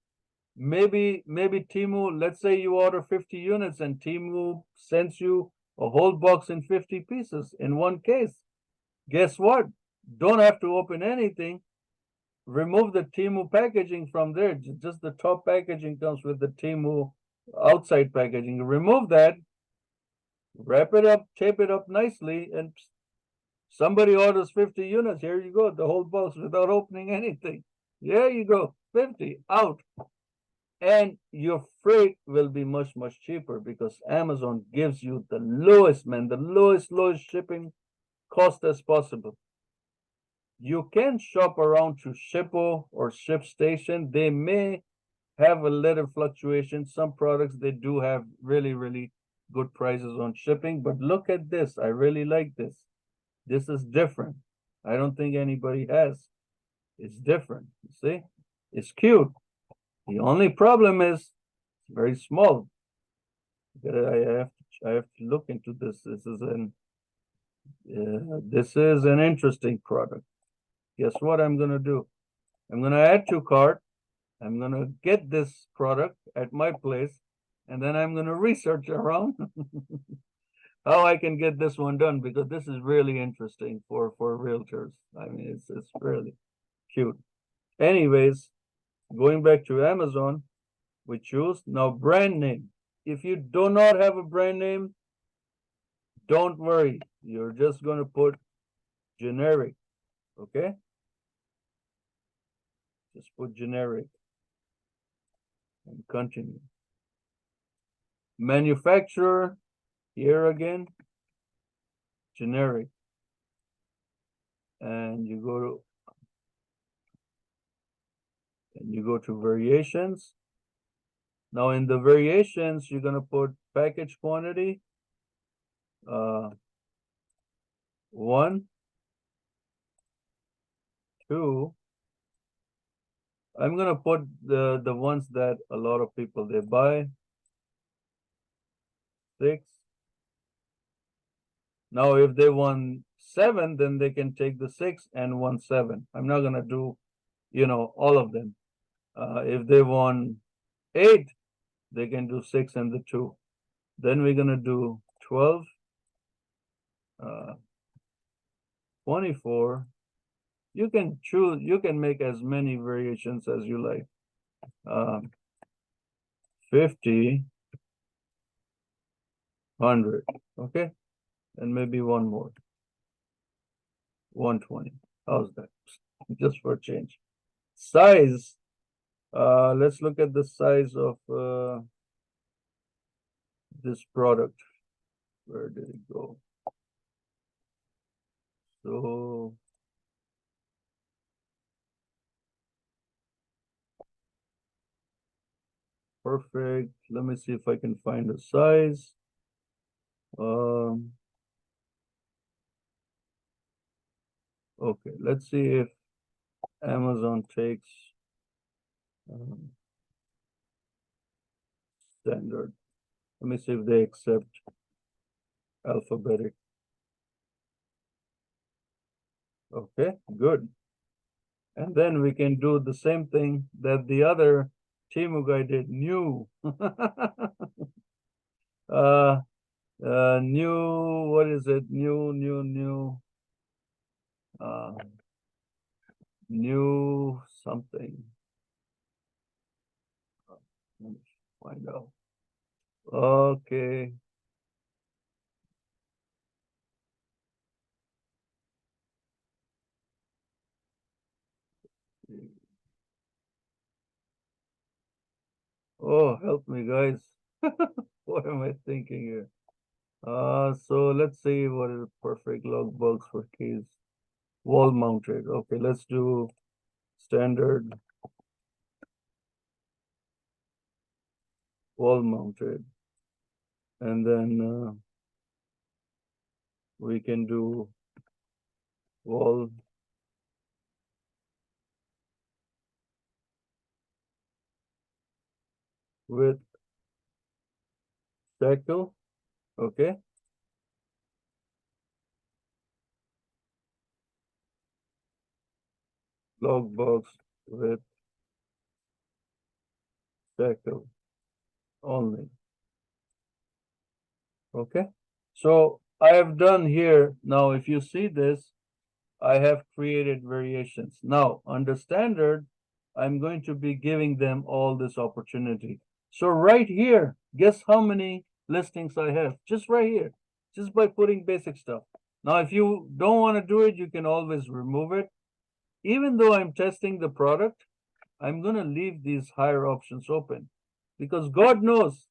Maybe Temu, let's say you order 50 units and Temu sends you a whole box in 50 pieces in one case. Guess what? Don't have to open anything. Remove the Temu packaging from there. Just the top packaging comes with the Temu outside packaging. Remove that, wrap it up, tape it up nicely, and somebody orders 50 units. Here you go, the whole box without opening anything. There you go, 50 out. And your freight will be much, much cheaper because Amazon gives you the lowest, man, the lowest shipping cost as possible. You can shop around to Shippo or ShipStation. They may have a little fluctuation. Some products, they do have really, really good prices on shipping. But look at this. I really like this. This is different. I don't think anybody has. It's different. You see? It's cute. The only problem is it's very small. I have to look into this. This is an interesting product. Guess what I'm gonna do? I'm gonna add to cart. I'm gonna get this product at my place, and then I'm gonna research around how I can get this one done because this is really interesting for realtors. I mean, it's really cute. Anyways, going back to Amazon, we choose now brand name. If you do not have a brand name, don't worry. You're just going to put generic, okay? Just put generic and continue. Manufacturer, here again, generic. And you go to variations. Now in the variations, you're going to put package quantity, 1, 2. I'm going to put the ones that a lot of people, they buy. 6. Now, if they want 7, then they can take the 6 and 1 7. I'm not going to do, all of them. If they want 8, they can do 6 and the 2. Then we're going to do 12, 24. You can choose, you can make as many variations as you like. 50, 100, okay? And maybe one more. 120. How's that? Just for a change. Size. Let's look at the size of this product. Where did it go? So perfect. Let me see if I can find a size. Okay, let's see if Amazon takes standard. Let me see if they accept alphabetic. Okay, good. And then we can do the same thing that the other Temu guy did, new. New, what is it? New, new something. Let me find out. Okay. Oh, help me, guys. What am I thinking here? So let's see what is perfect logbox for keys. Wall mounted. Okay, let's do standard wall mounted. And then we can do wall with shackle. Okay. Logbox with shackle only. Okay. So I have done here. Now, if you see this, I have created variations. Now, under standard, I'm going to be giving them all this opportunity. So right here, guess how many listings I have? Just right here, just by putting basic stuff. Now, if you don't want to do it, you can always remove it. Even though I'm testing the product, I'm going to leave these higher options open because God knows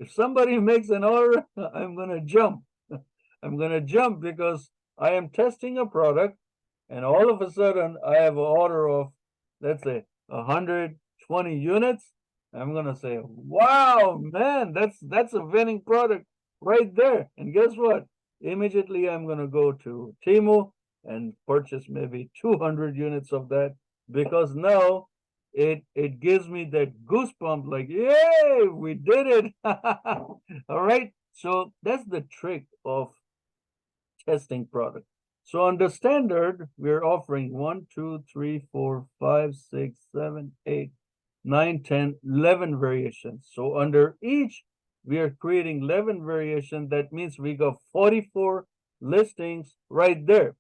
if somebody makes an order, I'm going to jump. I'm going to jump because I am testing a product and all of a sudden I have an order of, let's say, 120 units. I'm going to say, wow, man, that's a winning product right there. And guess what? Immediately I'm going to go to Temu and purchase maybe 200 units of that because now it gives me that goosebump like, yay, we did it. All right. So that's the trick of testing product. So under standard, we're offering 1, 2, 3, 4, 5, 6, 7, 8, 9, 10, 11 variations. So under each, we are creating 11 variations. That means we got 44 listings right there.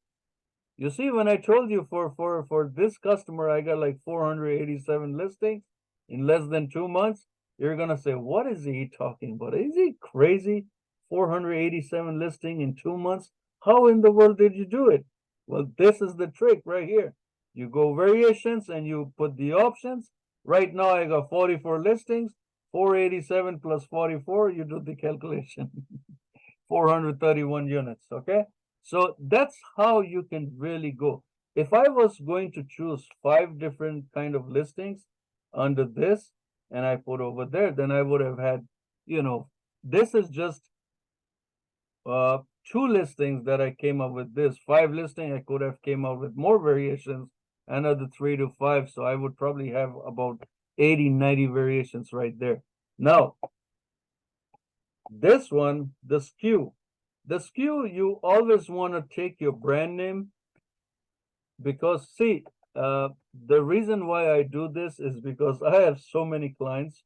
You see, when I told you for this customer, I got like 487 listings in less than 2 months. You're gonna say, what is he talking about? Is he crazy? 487 listing in 2 months? How in the world did you do it? Well, this is the trick right here. You go variations and you put the options. Right now, I got 44 listings, 487 plus 44. You do the calculation. 431 units. Okay. So that's how you can really go. If I was going to choose 5 different kind of listings under this and I put over there, then I would have had, this is just uh, 2 listings that I came up with this. 5 listing, I could have came up with more variations, another 3 to 5. So I would probably have about 80, 90 variations right there. Now, this one, the SKU. The SKU, you always want to take your brand name because, see, the reason why I do this is because I have so many clients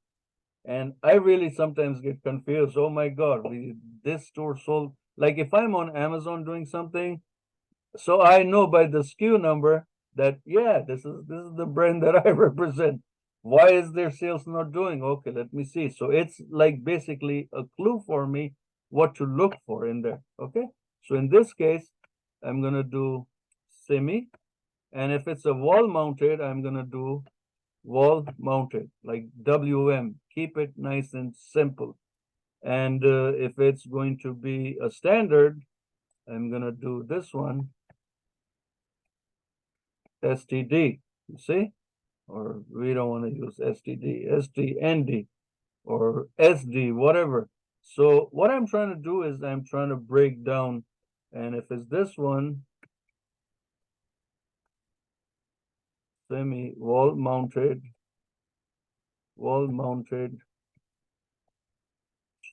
and I really sometimes get confused. Oh my God, this store sold. Like if I'm on Amazon doing something, so I know by the SKU number that yeah, this is the brand that I represent. Why is their sales not doing? Okay, let me see. So it's like basically a clue for me what to look for in there. Okay. So in this case, I'm gonna do semi. And if it's a wall mounted, I'm gonna do wall mounted, like WM. Keep it nice and simple. And if it's going to be a standard, I'm gonna do this one STD, you see? Or we don't want to use STD, STND, or SD, whatever. So what I'm trying to do is I'm trying to break down, and if it's this one, semi wall mounted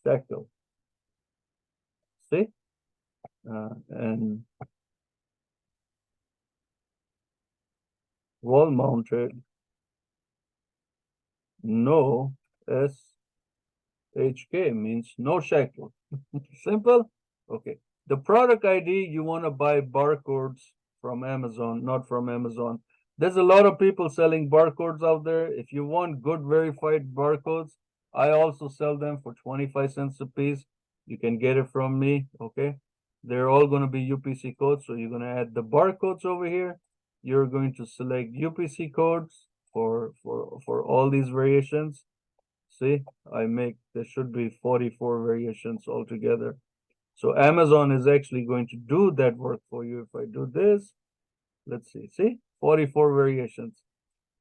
shackle, see? And wall mounted, no SHK means no shackle. Simple? Okay. The product ID, you want to buy barcodes from Amazon, not from Amazon. There's a lot of people selling barcodes out there. If you want good verified barcodes, I also sell them for 25 cents a piece. You can get it from me, okay? They're all going to be UPC codes, so you're going to add the barcodes over here. You're going to select UPC codes for all these variations. See, there should be 44 variations altogether. So Amazon is actually going to do that work for you. If I do this, let's see, 44 variations.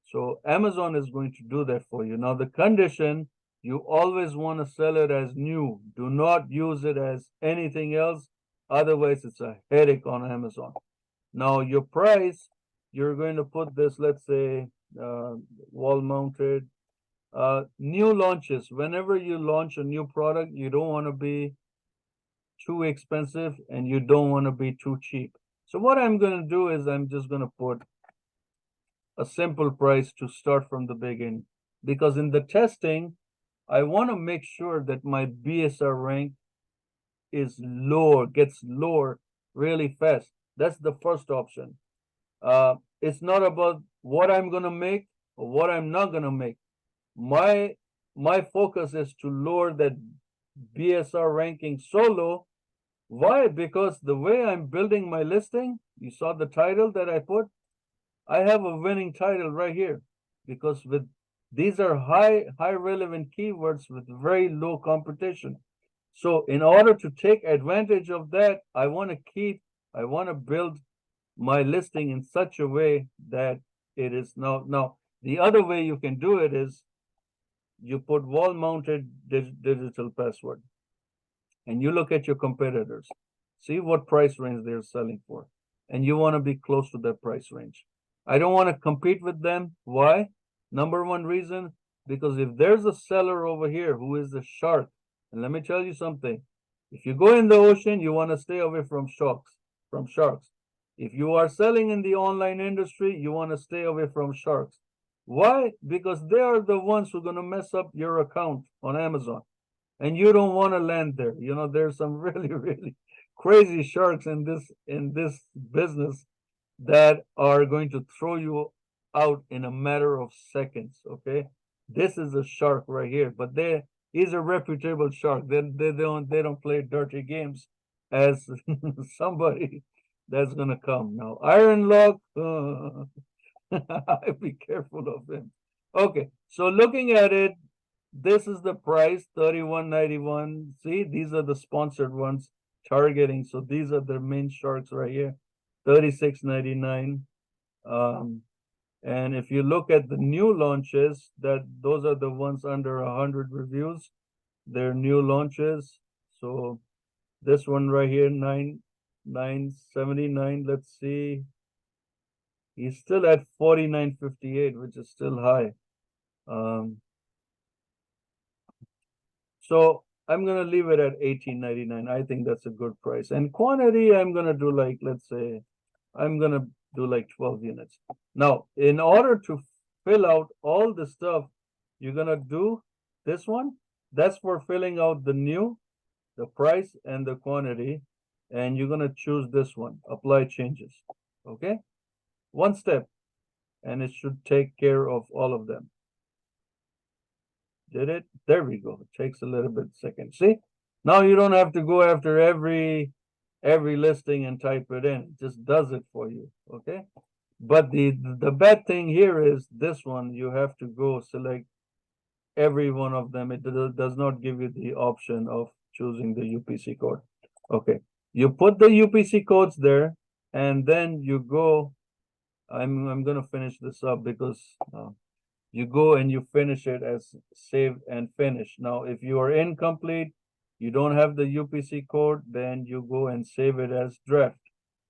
So Amazon is going to do that for you. Now the condition, you always want to sell it as new. Do not use it as anything else. Otherwise, it's a headache on Amazon. Now your price, you're going to put this, let's say, wall mounted. New launches. Whenever you launch a new product, you don't want to be too expensive and you don't want to be too cheap. So what I'm going to do is I'm just going to put a simple price to start from the beginning, because in the testing, I want to make sure that my BSR rank is lower, gets lower really fast. That's the first option. It's not about what I'm going to make or what I'm not going to make. My focus is to lower that BSR ranking so low. Why? Because the way I'm building my listing, you saw the title that I put, I have a winning title right here, because with these are high relevant keywords with very low competition. So in order to take advantage of that, I want to build my listing in such a way that it is now the other way you can do it is you put wall mounted digital password and you look at your competitors, see what price range they're selling for, and you want to be close to that price range. I don't want to compete with them. Why? Number one reason, because if there's a seller over here who is a shark, and let me tell you something, if you go in the ocean, you want to stay away from sharks. If you are selling in the online industry, you want to stay away from sharks. Why? Because they are the ones who are going to mess up your account on Amazon, and you don't want to land there. You know, there's some really crazy sharks in this business that are going to throw you out in a matter of seconds. Okay, this is a shark right here, but he's a reputable shark. They don't play dirty games as somebody that's gonna come now. Iron Lock, be careful of him. Okay, so looking at it, this is the price, 31.91. See, these are the sponsored ones targeting. So these are the main sharks right here, 36.99. And if you look at the new launches, those are the ones under 100 reviews. They're new launches. So this one right here, 979. Let's see. He's still at 49.58, which is still high. So I'm gonna leave it at 18.99. I think that's a good price. And quantity, I'm gonna do like, let's say, I'm gonna do like 12 units. Now, in order to fill out all the stuff, you're gonna do this one. That's for filling out the price and the quantity. And you're gonna choose this one, apply changes. Okay? One step, and it should take care of all of them. Did it? There we go. It takes a little bit second. See? Now you don't have to go after every listing and type it in. It just does it for you. Okay? But the bad thing here is this one, you have to go select every one of them. It does not give you the option of choosing the UPC code. Okay. You put the UPC codes there, and then you go. I'm gonna finish this up because you go and you finish it as save and finish. Now, if you are incomplete, you don't have the UPC code, then you go and save it as draft.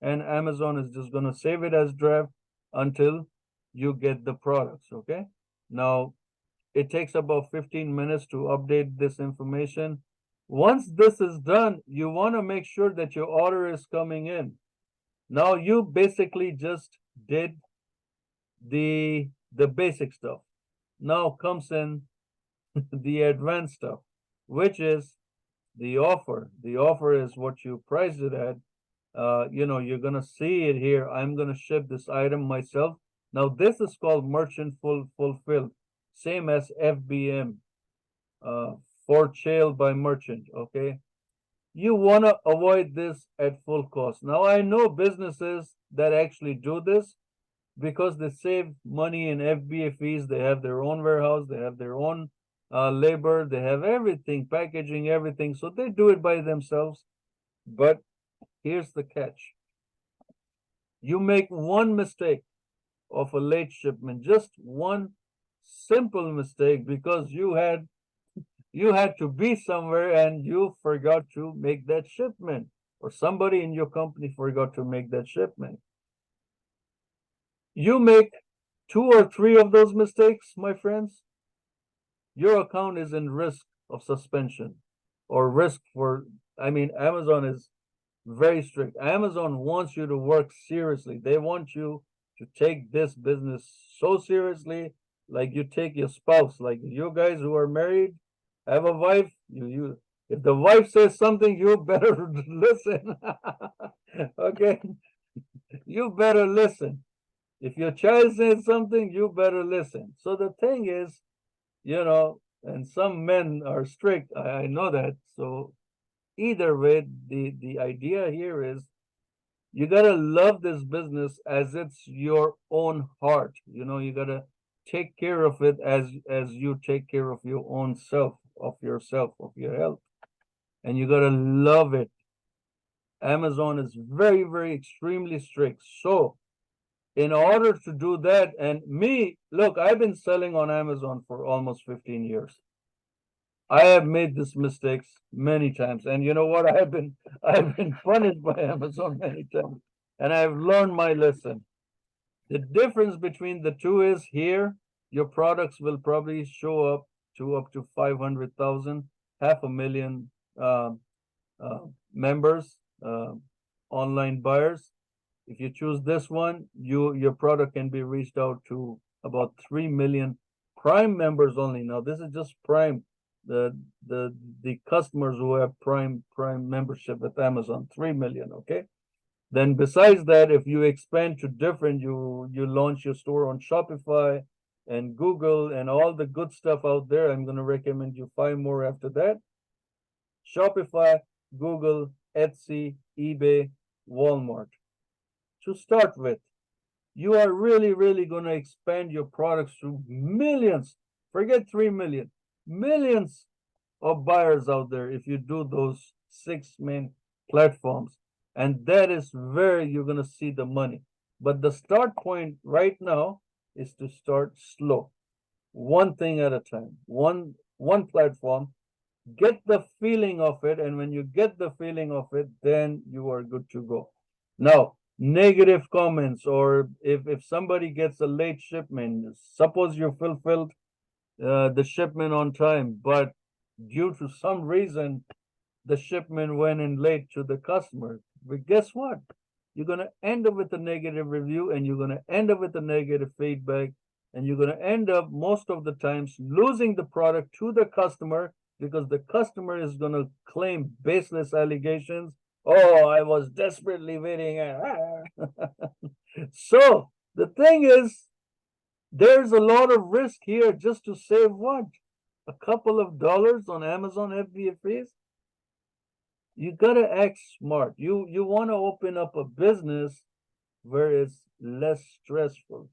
And Amazon is just going to save it as draft until you get the products, okay? Now, it takes about 15 minutes to update this information. Once this is done, you want to make sure that your order is coming in. Now, you basically just did the basic stuff. Now comes in the advanced stuff, which is the offer. The offer is what you price it at. You're gonna see it here. I'm gonna ship this item myself. Now this is called merchant fulfilled, same as FBM, for sale by merchant. Okay, you wanna avoid this at full cost. Now I know businesses that actually do this, because they save money in FBA fees. They have their own warehouse, they have their own labor, they have everything, packaging, everything. So they do it by themselves. But here's the catch. You make one mistake of a late shipment, just one simple mistake, because you had to be somewhere and you forgot to make that shipment, or somebody in your company forgot to make that shipment. You make 2 or 3 of those mistakes, my friends, your account is in risk of suspension, or risk for, I mean, Amazon is very strict. Amazon wants you to work seriously. They want you to take this business so seriously, like you take your spouse. Like you guys who are married, have a wife, you if the wife says something, you better listen. Okay? You better listen. If your child says something, you better listen. So the thing is, and some men are strict. I know that. So either way, the idea here is you gotta love this business as it's your own heart. You gotta take care of it as you take care of your own self, of yourself, of your health, and you gotta love it. Amazon is very, very extremely strict. So in order to do that, and me, look, I've been selling on Amazon for almost 15 years. I have made these mistakes many times, and you know what? I've been punished by Amazon many times, and I've learned my lesson. The difference between the two is here, your products will probably show up to 500,000, half a million members, online buyers. If you choose this one, your product can be reached out to about 3 million Prime members only. Now, this is just Prime, the the customers who have Prime membership with Amazon, 3 million. Okay. Then besides that, if you expand to different, you launch your store on Shopify and Google and all the good stuff out there. I'm going to recommend you 5 more after that. Shopify, Google, Etsy, eBay, Walmart. To start with, you are really, really going to expand your products to millions. Forget 3 million, millions of buyers out there if you do those 6 main platforms. And that is where you're going to see the money. But the start point right now is to start slow, one thing at a time, one platform. Get the feeling of it, and when you get the feeling of it, then you are good to go. Now, negative comments, or if somebody gets a late shipment, suppose you fulfilled the shipment on time, but due to some reason the shipment went in late to the customer. But guess what? You're going to end up with a negative review, and you're going to end up with a negative feedback, and you're going to end up most of the times losing the product to the customer, because the customer is going to claim baseless allegations. Oh, I was desperately waiting. So the thing is, there's a lot of risk here just to save what? A couple of dollars on Amazon FBA fees? You gotta act smart. You want to open up a business where it's less stressful.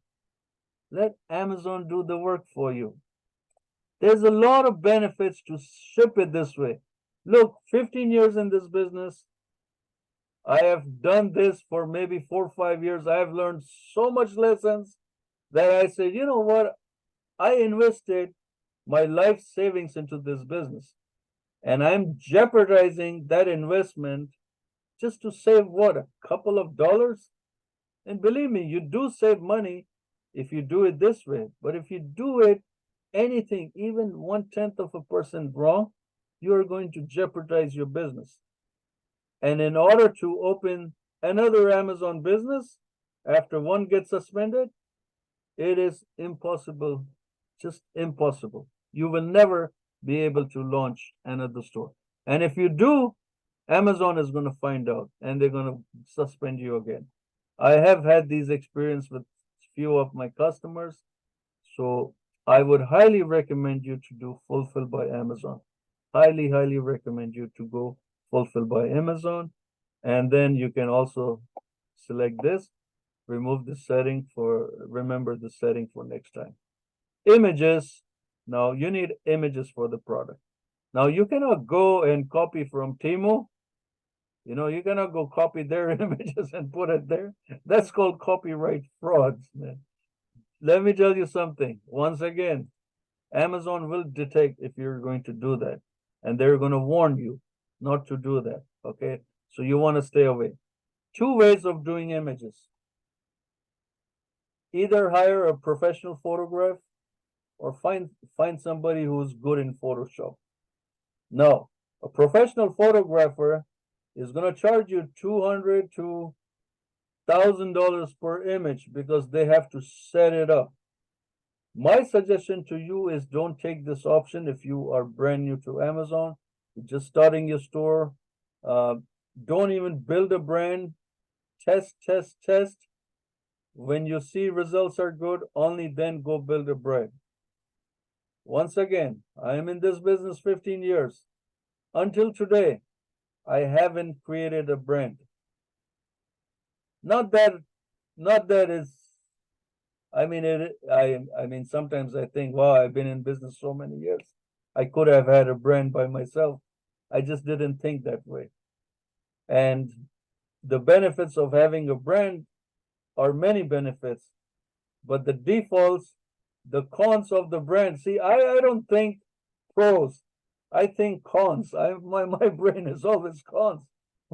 Let Amazon do the work for you. There's a lot of benefits to ship it this way. Look, 15 years in this business. I have done this for maybe 4 or 5 years. I have learned so much lessons that I said, you know what? I invested my life savings into this business, and I'm jeopardizing that investment just to save what? A couple of dollars? And believe me, you do save money if you do it this way. But if you do it anything, even 1/10 of a percent wrong, you are going to jeopardize your business. And in order to open another Amazon business after one gets suspended, it is impossible, just impossible. You will never be able to launch another store. And if you do, Amazon is going to find out and they're going to suspend you again. I have had these experience with few of my customers. So I would highly recommend you to do Fulfill by Amazon. Highly, highly recommend you to go Fulfill by Amazon. And then you can also select this, remove the setting for, remember the setting for next time. Images. Now you need images for the product. Now you cannot go and copy from Temu You cannot go copy their images and put it there. That's called copyright frauds, man. Let me tell you something. Once again, Amazon will detect if you're going to do that, and they're going to warn you not to do that. Okay, so you want to stay away. Two ways of doing images: either hire a professional photograph or find somebody who's good in Photoshop. Now, a professional photographer is going to charge you $200 to $1,000 per image because they have to set it up. My suggestion to you is don't take this option if you are brand new to Amazon, just starting your store. Don't even build a brand. Test, test, test. When you see results are good, only then go build a brand. Once again, I am in this business 15 years. Until today, I haven't created a brand. Not that is, I mean, sometimes I think, wow, I've been in business so many years. I could have had a brand by myself. I just didn't think that way. And the benefits of having a brand are many benefits, but the defaults, the cons of the brand. See, I don't think pros. I think cons. My brain is always cons.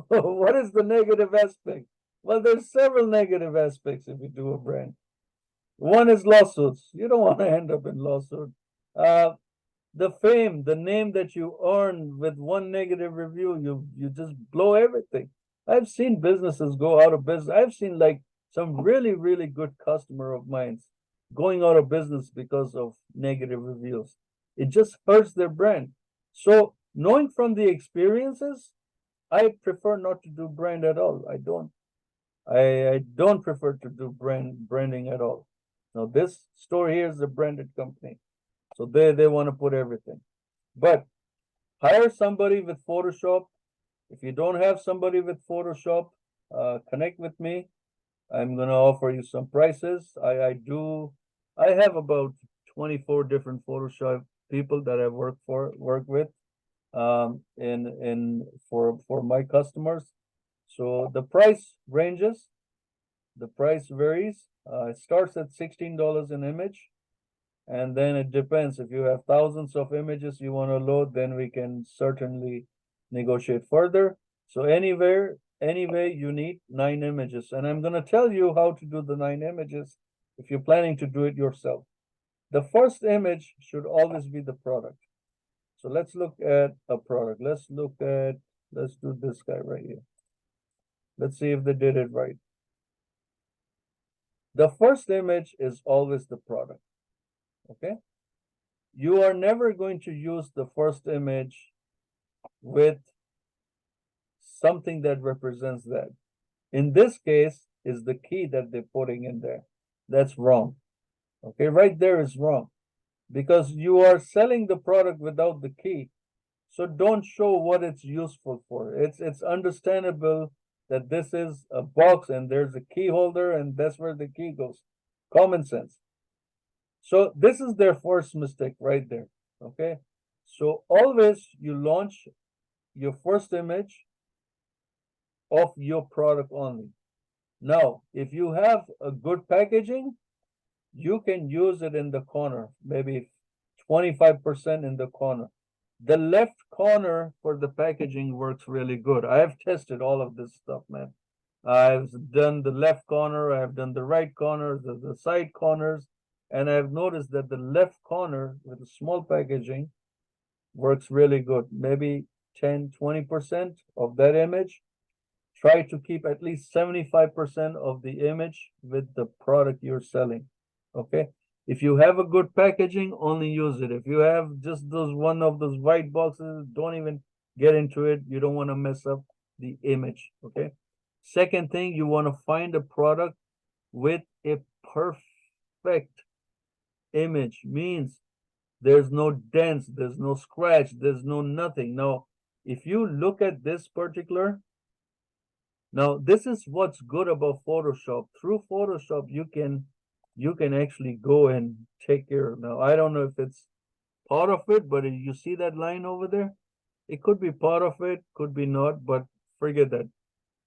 What is the negative aspect? Well, there's several negative aspects if you do a brand. One is lawsuits. You don't want to end up in lawsuit. The fame, the name that you earn with one negative review, you just blow everything. I've seen businesses go out of business. I've seen like some really, really good customer of mine going out of business because of negative reviews. It just hurts their brand. So knowing from the experiences, I prefer not to do brand at all. I don't prefer to do branding at all. Now this store here is a branded company. So they want to put everything. But hire somebody with Photoshop. If you don't have somebody with Photoshop, connect with me. I'm gonna offer you some prices. I have about 24 different Photoshop people that I work with in for my customers. So the price ranges, the price varies. It starts at $16 an image. And then it depends. If you have thousands of images you want to load, then we can certainly negotiate further. So anyway, you need 9 images. And I'm going to tell you how to do the 9 images if you're planning to do it yourself. The first image should always be the product. So let's look at a product. Let's do this guy right here. Let's see if they did it right. The first image is always the product. Okay, you are never going to use the first image with something that represents that. In this case, is the key that they're putting in there. That's wrong. Okay, right there is wrong because you are selling the product without the key. So don't show what it's useful for. It's understandable that this is a box and there's a key holder and that's where the key goes. Common sense. So this is their first mistake right there. Okay. So always you launch your first image of your product only. Now, if you have a good packaging, you can use it in the corner, maybe 25% in the corner. The left corner for the packaging works really good. I have tested all of this stuff, man. I've done the left corner, I've done the right corner, the side corners, and I've noticed that the left corner with the small packaging works really good. Maybe 10-20% of that image. Try to keep at least 75% of the image with the product you're selling. Okay. If you have a good packaging, only use it. If you have just one of those white boxes, don't even get into it. You don't want to mess up the image. Okay. Second thing, you want to find a product with a perfect image. Means there's no dents, there's no scratch, there's no nothing. Now, if you look at this particular, now this is what's good about Photoshop. Through Photoshop, you can actually go and take care. Now, I don't know if it's part of it, but you see that line over there? It could be part of it, could be not, but forget that.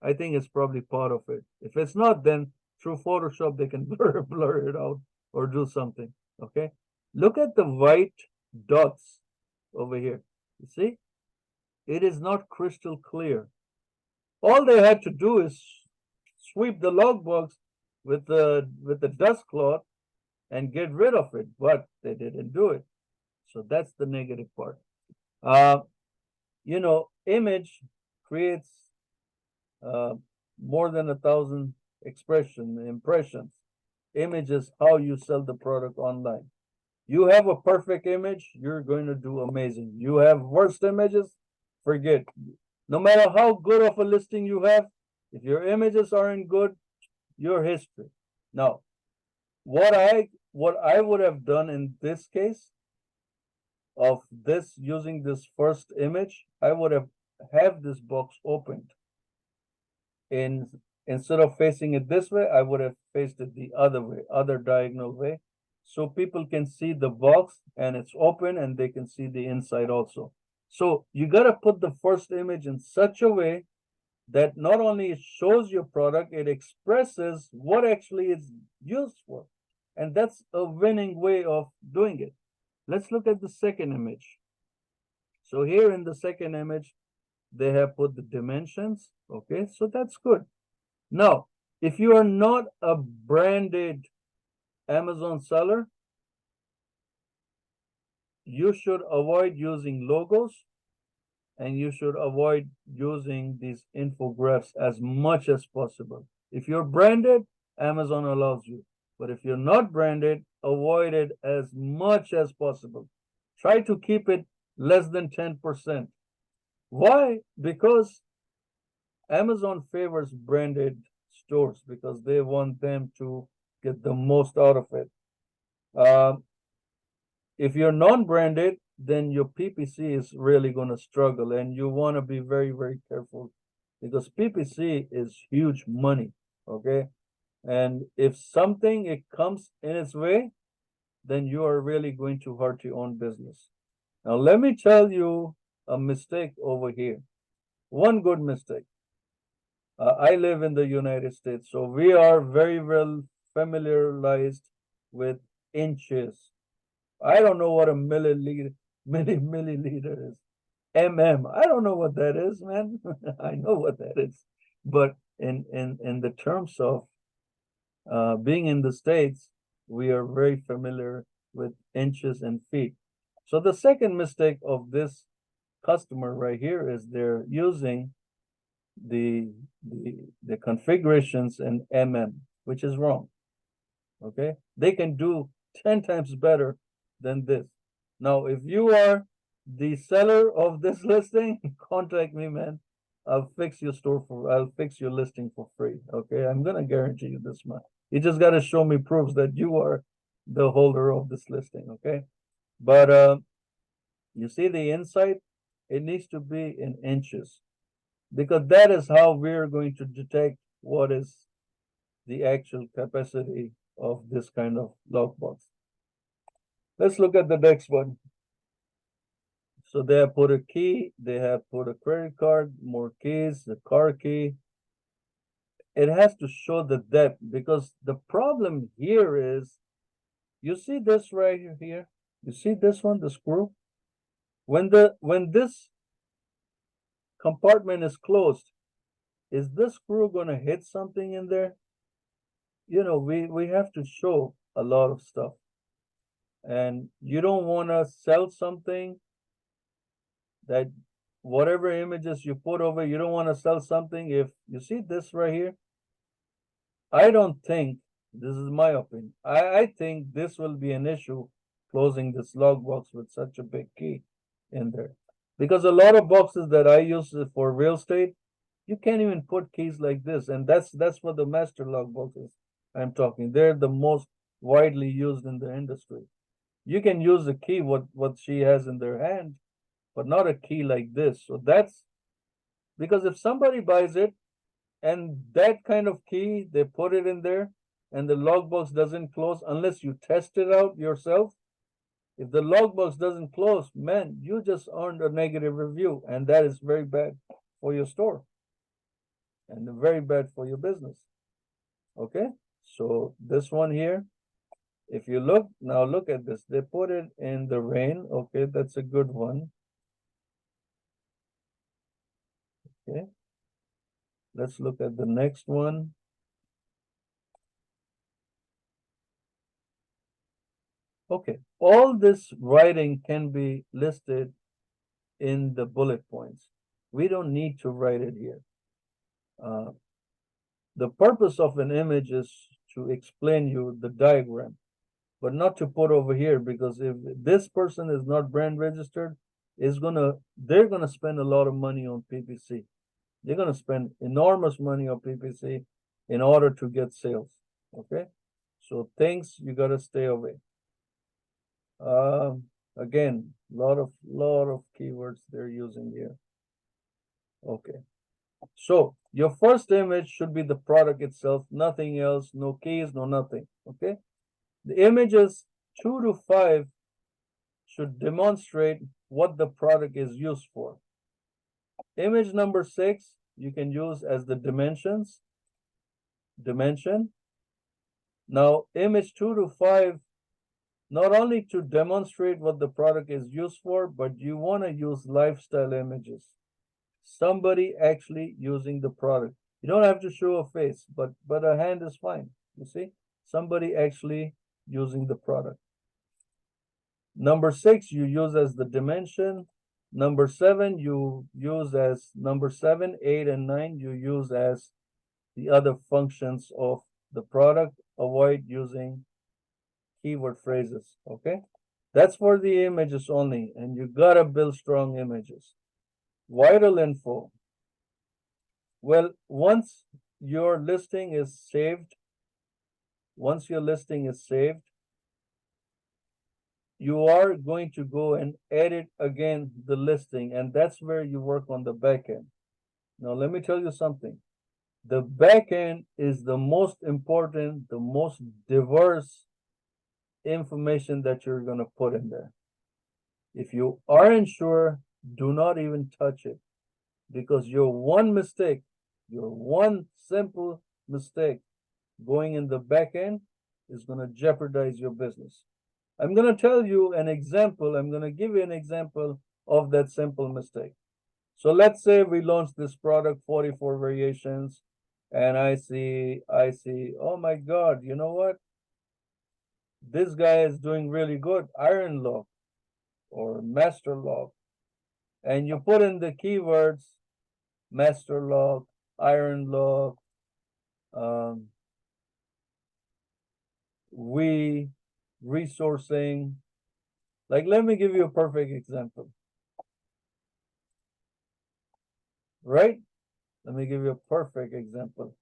I think it's probably part of it. If it's not, then through Photoshop they can blur it out or do something. Okay. Look at the white dots over here. You see, it is not crystal clear. All they had to do is sweep the logbox with the dust cloth and get rid of it, but they didn't do it. So that's the negative part. You know, image creates more than 1,000 impressions. Image is how you sell the product online. You have a perfect image, you're going to do amazing. You have worst images, forget. No matter how good of a listing you have, if your images aren't good, you're history. Now, what I would have done in this case of this using this first image, I would have this box opened. Instead of facing it this way, I would have faced it the other way, other diagonal way, so people can see the box and it's open and they can see the inside also. So you got to put the first image in such a way that not only it shows your product, it expresses what actually it's used for. And that's a winning way of doing it. Let's look at the second image. So here in the second image, they have put the dimensions. Okay, so that's good. Now, if you are not a branded Amazon seller, you should avoid using logos and you should avoid using these infographics as much as possible. If you're branded, Amazon allows you. But if you're not branded, avoid it as much as possible. Try to keep it less than 10%. Why? Because Amazon favors branded stores because they want them to get the most out of it. If you're non-branded, then your PPC is really going to struggle, and you want to be very, very careful because PPC is huge money. Okay, and if something it comes in its way, then you are really going to hurt your own business. Now, let me tell you a mistake over here. One good mistake. I live in the United States, so we are very well familiarized with inches. I don't know what a milliliter is. I don't know what that is, man. I know what that is. But in the terms of being in the States, we are very familiar with inches and feet. So the second mistake of this customer right here is they're using the configurations in which is wrong. Okay, they can do 10 times better than this. Now, if you are the seller of this listing, contact me, man. I'll fix your listing for free. Okay, I'm gonna guarantee you this much. You just gotta show me proofs that you are the holder of this listing. Okay, but you see the inside, it needs to be in inches because that is how we're going to detect what is the actual capacity of this kind of lockbox. Let's look at the next one. So they have put a key, they have put a credit card, more keys, the car key. It has to show the depth because the problem here is, you see this right here? You see this one, the screw? When this compartment is closed, is this screw gonna hit something in there? You know, we have to show a lot of stuff. And you don't want to sell something that whatever images you put over, you don't want to sell something. If you see this right here, I don't think, this is my opinion, I think this will be an issue closing this logbox with such a big key in there. Because a lot of boxes that I use for real estate, you can't even put keys like this. And that's what the master logboxes I'm talking. They're the most widely used in the industry. You can use the key what she has in their hand, but not a key like this. So that's because if somebody buys it and that kind of key, they put it in there and the logbox doesn't close unless you test it out yourself. If the logbox doesn't close, man, you just earned a negative review, and that is very bad for your store. and very bad for your business. Okay, so this one here, if you look now, look at this. They put it in the rain. Okay, that's a good one. Okay, let's look at the next one. Okay, all this writing can be listed in the bullet points. We don't need to write it here. The purpose of an image is to explain you the diagram, but not to put over here, because if this person is not brand registered, they're gonna spend a lot of money on PPC. They're gonna spend enormous money on PPC in order to get sales. Okay, so things you gotta stay away. Again, lot of keywords they're using here. Okay, so your first image should be the product itself, nothing else, no keys, no nothing. Okay, the images 2 to 5 should demonstrate what the product is used for. Image number 6 you can use as the dimension. Now image 2 to 5, not only to demonstrate what the product is used for, but you want to use lifestyle images. Somebody actually using the product. You don't have to show a face, but a hand is fine. You see, somebody actually using the product. Number 6 you use as the dimension. Number 7 you use as number 7, 8, and 9 you use as the other functions of the product. Avoid using keyword phrases. Okay, that's for the images only, and you gotta build strong images. Vital info. Well, once your listing is saved, you are going to go and edit again the listing, and that's where you work on the back end. Now, let me tell you something. The back end is the most important, the most diverse information that you're going to put in there. If you aren't sure, do not even touch it, because your one mistake, your one simple mistake going in the back end is going to jeopardize your business. I'm going to tell you an example. I'm going to give you an example of that simple mistake. So let's say we launch this product, 44 variations, and I see, oh my God, you know what? This guy is doing really good, iron lock or master lock. And you put in the keywords, master lock, iron lock, we, resourcing. Like, let me give you a perfect example. Right? Let me give you a perfect example.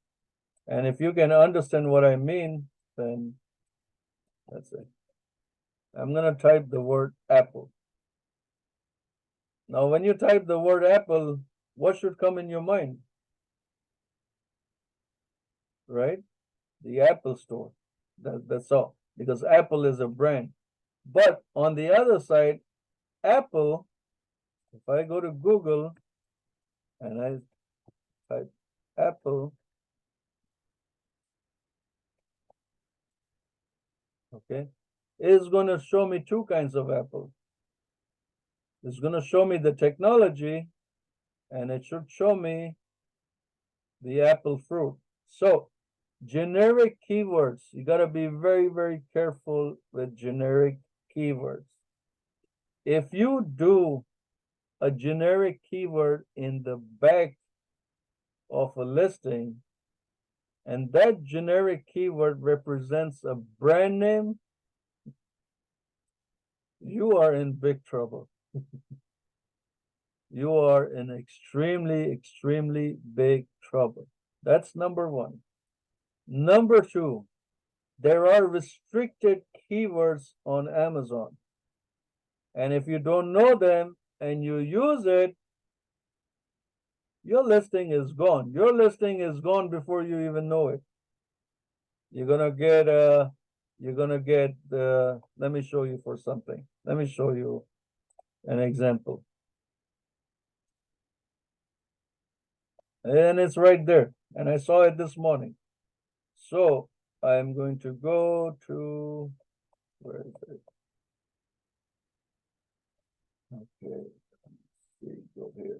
And if you can understand what I mean, then that's it. I'm going to type the word apple. Now, when you type the word apple, what should come in your mind? Right? The Apple Store. That's all. Because Apple is a brand. But on the other side, Apple, if I go to Google and I type Apple, okay, it's going to show me two kinds of apple. It's going to show me the technology, and it should show me the apple fruit. So generic keywords, you got to be very, very careful with generic keywords. If you do a generic keyword in the back of a listing, and that generic keyword represents a brand name, you are in big trouble. You are in extremely, extremely big trouble. That's number one. Number two, there are restricted keywords on Amazon. And if you don't know them and you use it, your listing is gone. Your listing is gone before you even know it. You're gonna get let me show you for something. Let me show you an example. And it's right there. And I saw it this morning. So I'm going to go to, where is it? Okay, let's see, go here.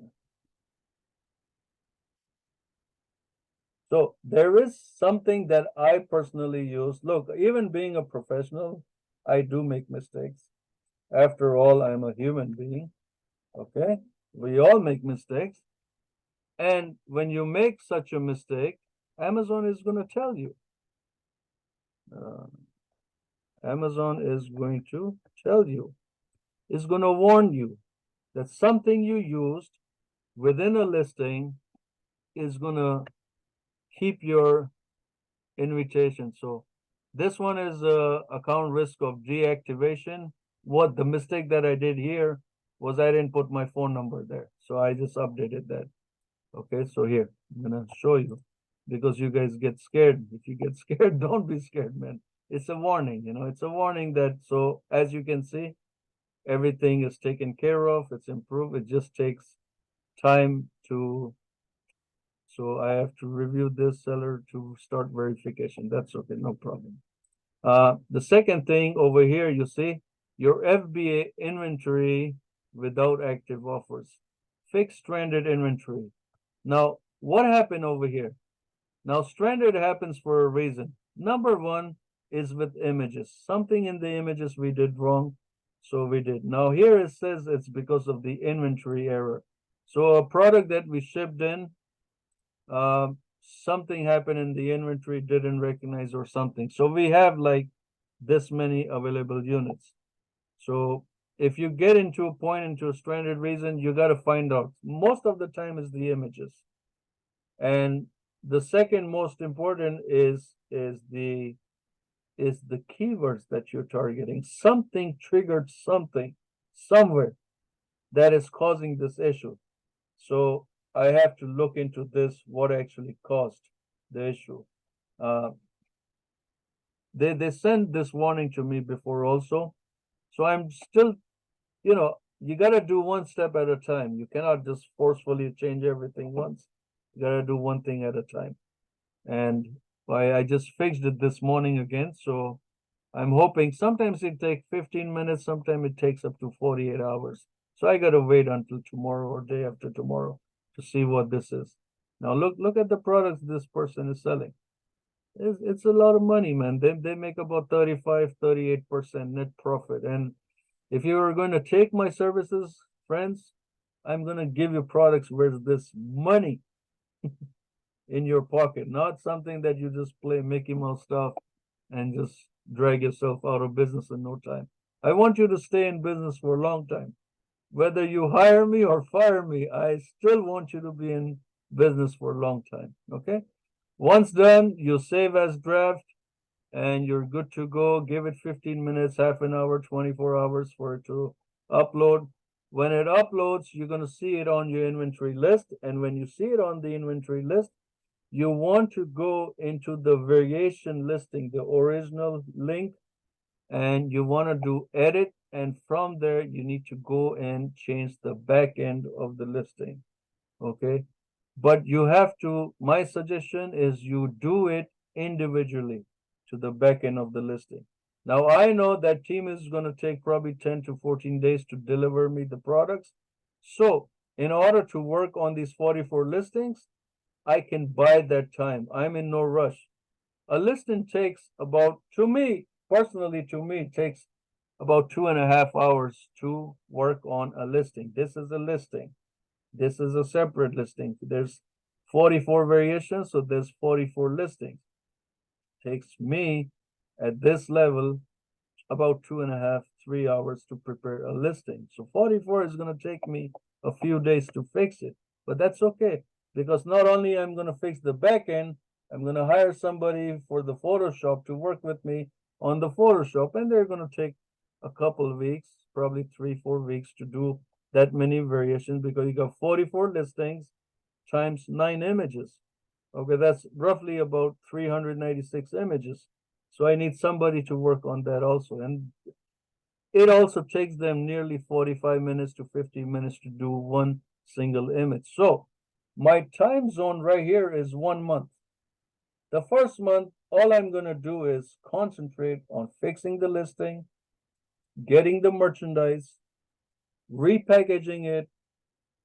So there is something that I personally use. Look, even being a professional, I do make mistakes. After all, I'm a human being. Okay, we all make mistakes. And when you make such a mistake, Amazon is going to tell you. Uh, Amazon is going to tell you, is going to warn you that something you used within a listing is going to keep your invitation. So this one is account risk of deactivation. What the mistake that I did here was I didn't put my phone number there. So I just updated that. Okay, so here, I'm gonna show you because you guys get scared. If you get scared, don't be scared, man. It's a warning, it's a warning that, so as you can see, everything is taken care of, it's improved. It just takes time to, so I have to review this seller to start verification. That's okay, no problem. The second thing over here, you see your FBA inventory without active offers, fixed stranded inventory. Now, what happened over here? Now, stranded happens for a reason. Number one is with images. Something in the images we did wrong, so we did. Now, here it says it's because of the inventory error. So a product that we shipped in, something happened in the inventory, didn't recognize or something. So we have like this many available units. So if you get into a point, into a stranded reason, you got to find out. Most of the time is the images. And the second most important is the keywords that you're targeting. Something triggered something somewhere that is causing this issue. So I have to look into this, what actually caused the issue. Uh, they sent this warning to me before also. So I'm still, you got to do one step at a time. You cannot just forcefully change everything once. You got to do one thing at a time. And I just fixed it this morning again. So I'm hoping sometimes it takes 15 minutes, sometimes it takes up to 48 hours. So I gotta wait until tomorrow or day after tomorrow to see what this is. Now look at the products this person is selling. It's a lot of money, man. They make about 35, 38% net profit. And if you are going to take my services, friends, I'm gonna give you products where this money in your pocket, not something that you just play Mickey Mouse stuff and just drag yourself out of business in no time. I want you to stay in business for a long time. Whether you hire me or fire me, I still want you to be in business for a long time. Okay? Once done, you save as draft and you're good to go. Give it 15 minutes, half an hour, 24 hours for it to upload. When it uploads, you're going to see it on your inventory list. And when you see it on the inventory list, you want to go into the variation listing, the original link, and you want to do edit. And from there, you need to go and change the back end of the listing. Okay. But you have to, my suggestion is you do it individually to the back end of the listing. Now, I know that team is going to take probably 10 to 14 days to deliver me the products. So, in order to work on these 44 listings, I can buy that time. I'm in no rush. A listing takes about, to me, personally, to me, takes about 2.5 hours to work on a listing. This is a listing. This is a separate listing. There's 44 variations, so there's 44 listings. Takes me at this level about 2.5, 3 hours to prepare a listing. So 44 is going to take me a few days to fix it, but that's okay because not only I'm going to fix the back end, I'm going to hire somebody for the Photoshop to work with me on the Photoshop, and they're going to take a couple of weeks, probably 3, 4 weeks to do that many variations because you got 44 listings times 9 images. Okay, that's roughly about 396 images. So I need somebody to work on that also. And it also takes them nearly 45 minutes to 50 minutes to do one single image. So My time zone right here is 1 month. The first month, all I'm going to do is concentrate on fixing the listing, getting the merchandise, repackaging it,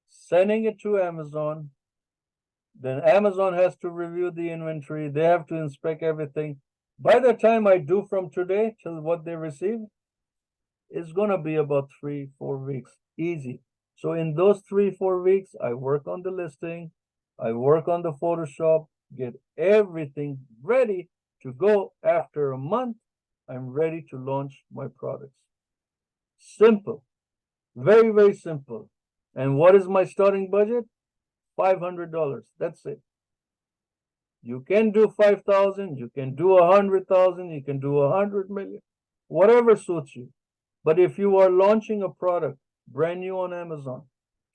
sending it to Amazon. Then Amazon has to review the inventory. They have to inspect everything. By the time I do from today till what they receive, it's going to be about 3-4 weeks. Easy. So in those 3-4 weeks, I work on the listing. I work on the Photoshop, get everything ready to go. After a month, I'm ready to launch my products. Simple. Very, very simple. And what is my starting budget? $500. That's it. You can do 5,000, you can do 100,000, you can do 100 million, whatever suits you. But if you are launching a product brand new on Amazon,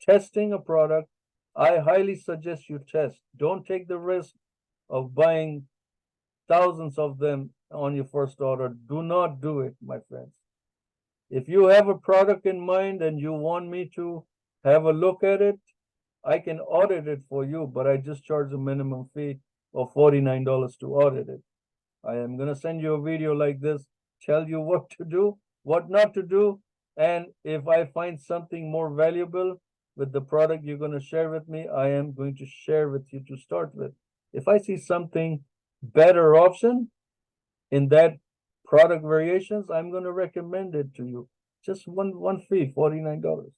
testing a product, I highly suggest you test. Don't take the risk of buying thousands of them on your first order. Do not do it, my friends. If you have a product in mind and you want me to have a look at it, I can audit it for you, but I just charge a minimum fee of $49 to audit it. I am going to send you a video like this, tell you what to do, what not to do, and if I find something more valuable with the product you're going to share with me, I am going to share with you to start with. If I see something better option in that product variations, I'm going to recommend it to you. Just one fee, $49.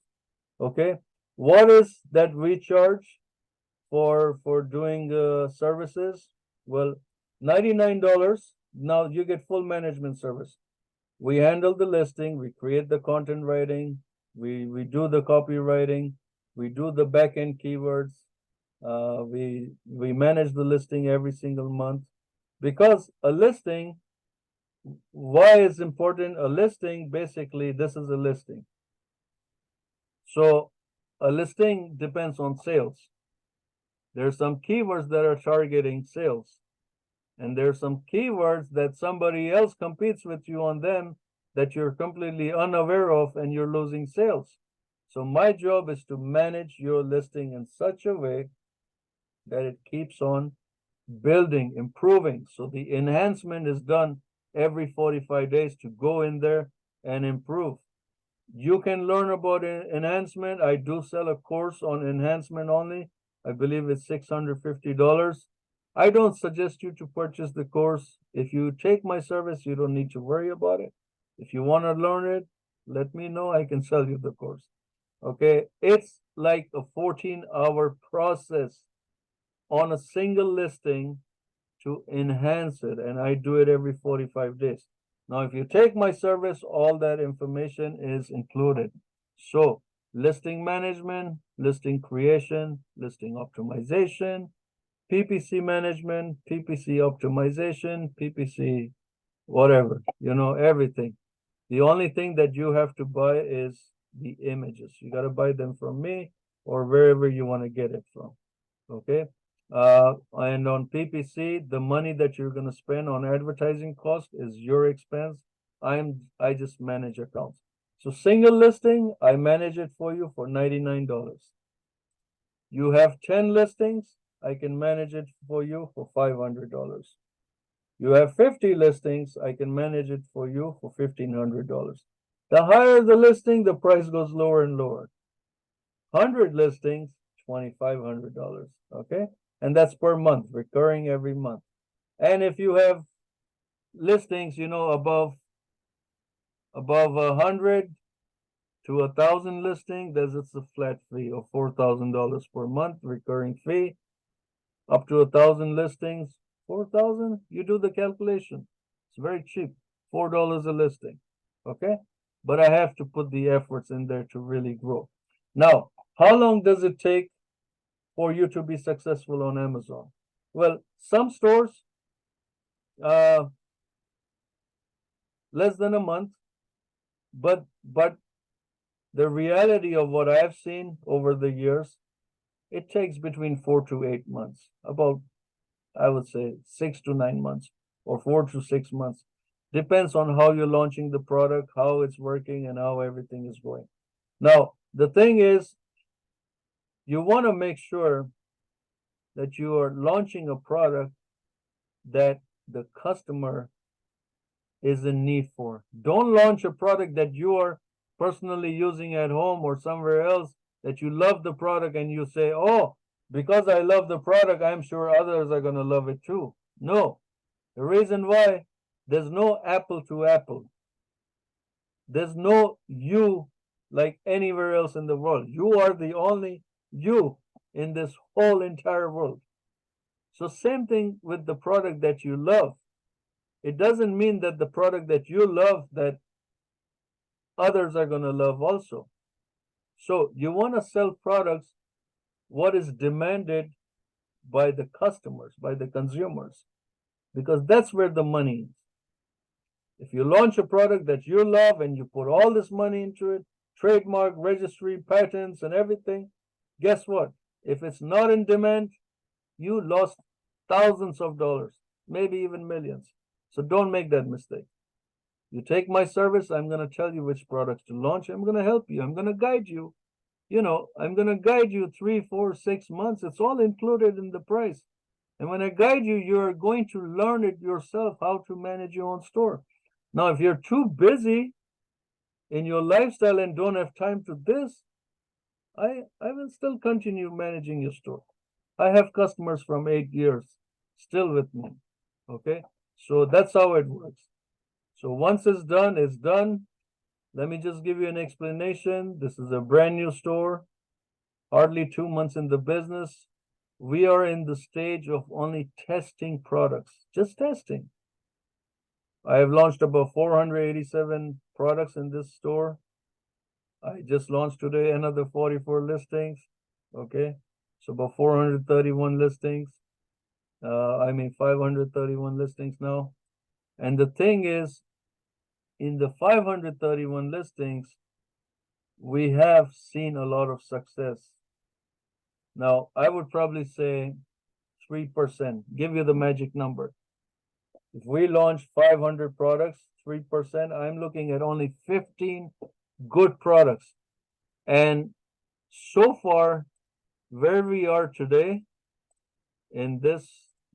Okay. What is that we charge for doing services? Well, $99. Now you get full management service. We handle the listing, we create the content writing, we do the copywriting, we do the back end keywords, we manage the listing every single month. Because a listing, why is important? A listing, basically, this is a listing. So a listing depends on sales. There's some keywords that are targeting sales. And there's some keywords that somebody else competes with you on them that you're completely unaware of and you're losing sales. So my job is to manage your listing in such a way that it keeps on building, improving. So the enhancement is done every 45 days to go in there and improve. You can learn about enhancement. I do sell a course on enhancement only. I believe it's $650. I don't suggest you to purchase the course. If you take my service, you don't need to worry about it. If you want to learn it, let me know. I can sell you the course. Okay. It's like a 14-hour process on a single listing to enhance it. And I do it every 45 days. Now, if you take my service, all that information is included. So listing management, listing creation, listing optimization, PPC management, PPC optimization, PPC whatever, everything. The only thing that you have to buy is the images. You got to buy them from me or wherever you want to get it from. Okay. And on PPC, the money that you're going to spend on advertising cost is your expense. I just manage accounts. So single listing, I manage it for you for $99. You have 10 listings, I can manage it for you for $500. You have 50 listings, I can manage it for you for $1,500. The higher the listing, the price goes lower and lower. 100 listings, $2,500. Okay. And that's per month, recurring every month. And if you have listings, above 100 to 1,000 listing, it's a flat fee of $4,000 per month, recurring fee. Up to 1,000 listings, 4,000. You do the calculation. It's very cheap, $4 a listing. Okay, but I have to put the efforts in there to really grow. Now, how long does it take for you to be successful on Amazon? Well, some stores, less than a month, but the reality of what I've seen over the years, it takes between 4 to 8 months, about, I would say, 6 to 9 months or 4 to 6 months. Depends on how you're launching the product, how it's working, and how everything is going. Now, the thing is, you want to make sure that you are launching a product that the customer is in need for. Don't launch a product that you are personally using at home or somewhere else, that you love the product and you say, oh, because I love the product, I'm sure others are going to love it too. No. The reason why, there's no apple to apple. There's no you like anywhere else in the world. You are the only you in this whole entire world. So same thing with the product that you love. It doesn't mean that the product that you love that others are going to love also. So you want to sell products what is demanded by the customers, by the consumers, because that's where the money is. If you launch a product that you love and you put all this money into it, trademark, registry, patents, and everything, guess what? If it's not in demand, you lost thousands of dollars, maybe even millions. So don't make that mistake. You take my service, I'm going to tell you which products to launch. I'm going to help you. I'm going to guide you. I'm going to guide you 3, 4, 6 months. It's all included in the price. And when I guide you, you're going to learn it yourself how to manage your own store. Now, if you're too busy in your lifestyle and don't have time to this, I will still continue managing your store. I have customers from 8 years still with me. Okay, so that's how it works. So once it's done, it's done. Let me just give you an explanation. This is a brand new store, hardly 2 months in the business. We are in the stage of only testing products, just testing. I have launched about 487 products in this store. I just launched today another 44 listings. Okay, so about 431 listings. 531 listings now. And the thing is, in the 531 listings, we have seen a lot of success. Now, I would probably say 3%, give you the magic number. If we launch 500 products, 3%, I'm looking at only 15 good products. And so far, where we are today, in this,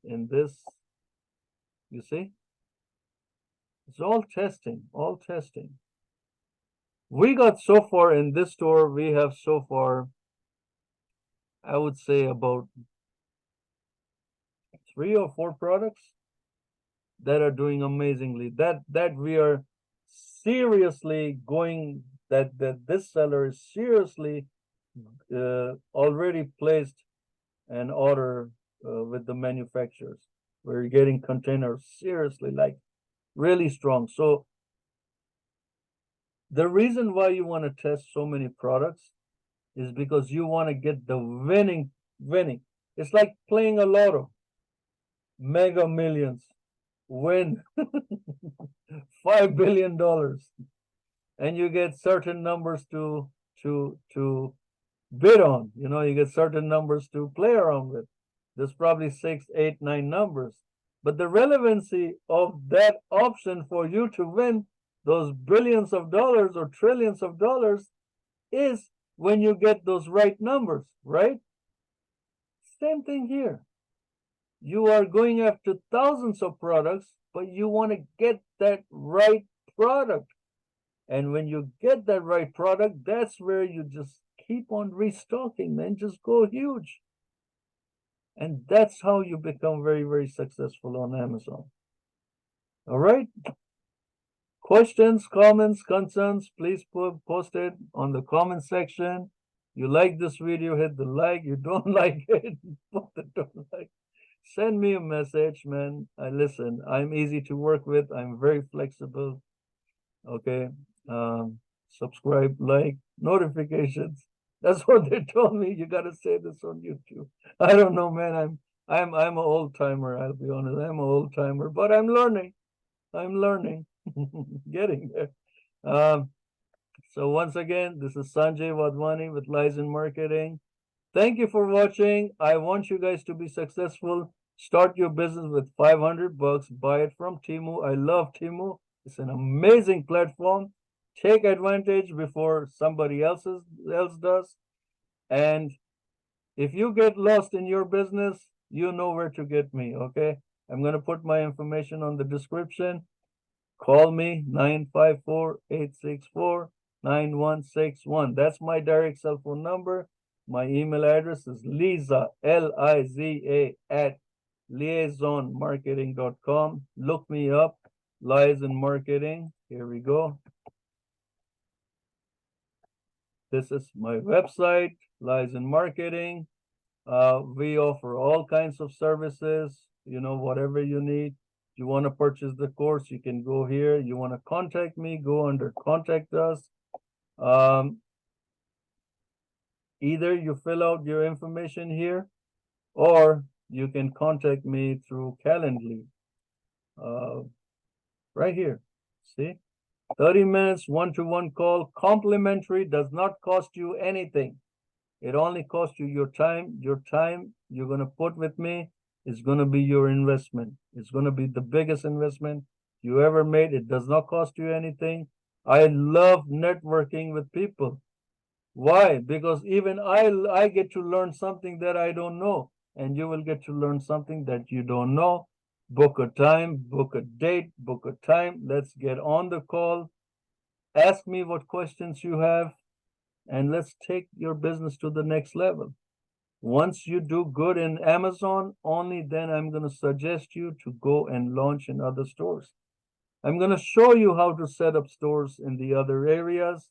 you see, it's all testing, all testing. We got so far in this store, we have so far, I would say about 3 or 4 products that are doing amazingly. That we are seriously going, that this seller is seriously already placed an order with the manufacturers. We're getting containers seriously, like really strong. So the reason why you want to test so many products is because you want to get the winning. It's like playing a lotto. Mega Millions, win $5 billion, and you get certain numbers to bid on. You get certain numbers to play around with. There's probably 6, 8, 9 numbers. But the relevancy of that option for you to win those billions of dollars or trillions of dollars is when you get those right numbers, right? Same thing here. You are going after thousands of products, but you want to get that right product. And when you get that right product, that's where you just keep on restocking, man. Just go huge. And that's how you become very, very successful on Amazon. All right. Questions, comments, concerns, please post it on the comment section. You like this video, hit the like. You don't like it, put the don't like. Send me a message, man. I listen. I'm easy to work with. I'm very flexible. Okay. Subscribe, like, notifications. That's what they told me. You gotta say this on YouTube. I don't know, man. I'm an old timer. I'll be honest. I'm an old timer, but I'm learning. Getting there. So once again, this is Sanjay Wadhwani with Liazon Marketing. Thank you for watching. I want you guys to be successful. Start your business with $500. Buy it from Temu. I love Temu. It's an amazing platform. Take advantage before somebody else does. And if you get lost in your business, you know where to get me, okay? I'm going to put my information on the description. Call me 954-864-9161. That's my direct cell phone number. My email address is Liza, Liza at liazonmarketing.com. Look me up, Liazon Marketing. Here we go. This is my website, Liazon Marketing. We offer all kinds of services, whatever you need. You want to purchase the course, you can go here. You want to contact me, go under contact us. Either you fill out your information here, or you can contact me through Calendly. Right here, see? 30 minutes, one-to-one call, complimentary, does not cost you anything. It only costs you your time. Your time you're going to put with me is going to be your investment. It's going to be the biggest investment you ever made. It does not cost you anything. I love networking with people. Why? Because even I get to learn something that I don't know, and you will get to learn something that you don't know. Book a time, book a date, book a time. Let's get on the call. Ask me what questions you have, and let's take your business to the next level. Once you do good in Amazon, only then I'm going to suggest you to go and launch in other stores. I'm going to show you how to set up stores in the other areas,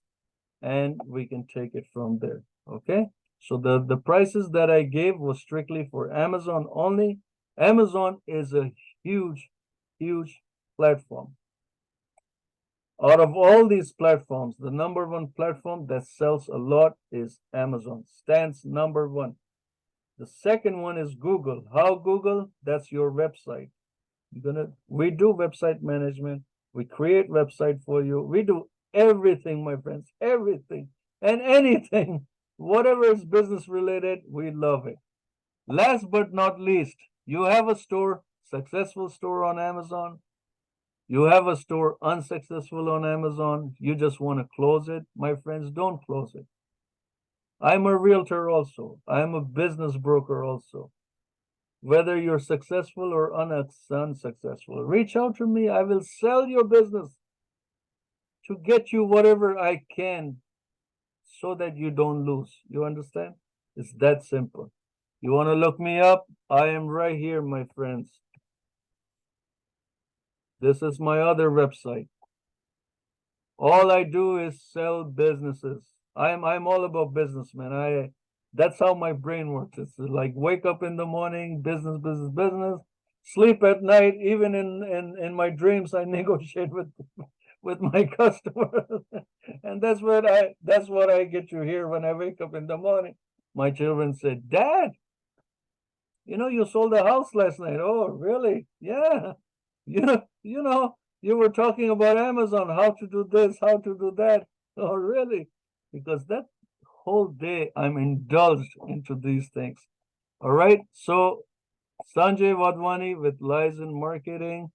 and we can take it from there. Okay? So the prices that I gave was strictly for Amazon only. Amazon is a huge, huge platform. Out of all these platforms, the number one platform that sells a lot is Amazon. Stands number one. The second one is Google. How Google? That's your website. We do website management. We create website for you. We do everything, my friends, everything and anything. Whatever is business related, we love it. Last but not least, you have a store, successful store on Amazon. You have a store unsuccessful on Amazon. You just want to close it. My friends, don't close it. I'm a realtor also. I'm a business broker also. Whether you're successful or unsuccessful, reach out to me. I will sell your business to get you whatever I can so that you don't lose. You understand? It's that simple. You want to look me up? I am right here, my friends. This is my other website. All I do is sell businesses. I'm all about business, man. That's how my brain works. It's like wake up in the morning, business, business, business. Sleep at night. Even in my dreams, I negotiate with my customers, and that's what I get to hear when I wake up in the morning. My children said, "Dad, you sold a house last night." Oh, really? Yeah. You were talking about Amazon, how to do this, how to do that. Oh, really? Because that whole day I'm indulged into these things. All right. So Sanjay Wadhwani with Liazon Marketing.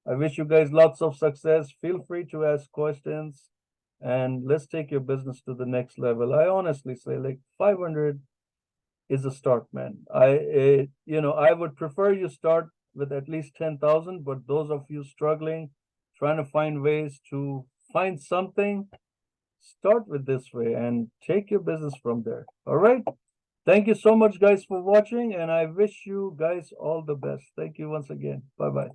I wish you guys lots of success. Feel free to ask questions, and let's take your business to the next level. I honestly say, like, 500 is a start, man. I would prefer you start with at least 10,000, but those of you struggling, trying to find ways to find something, start with this way and take your business from there. All right. Thank you so much, guys, for watching, and I wish you guys all the best. Thank you once again. Bye-bye.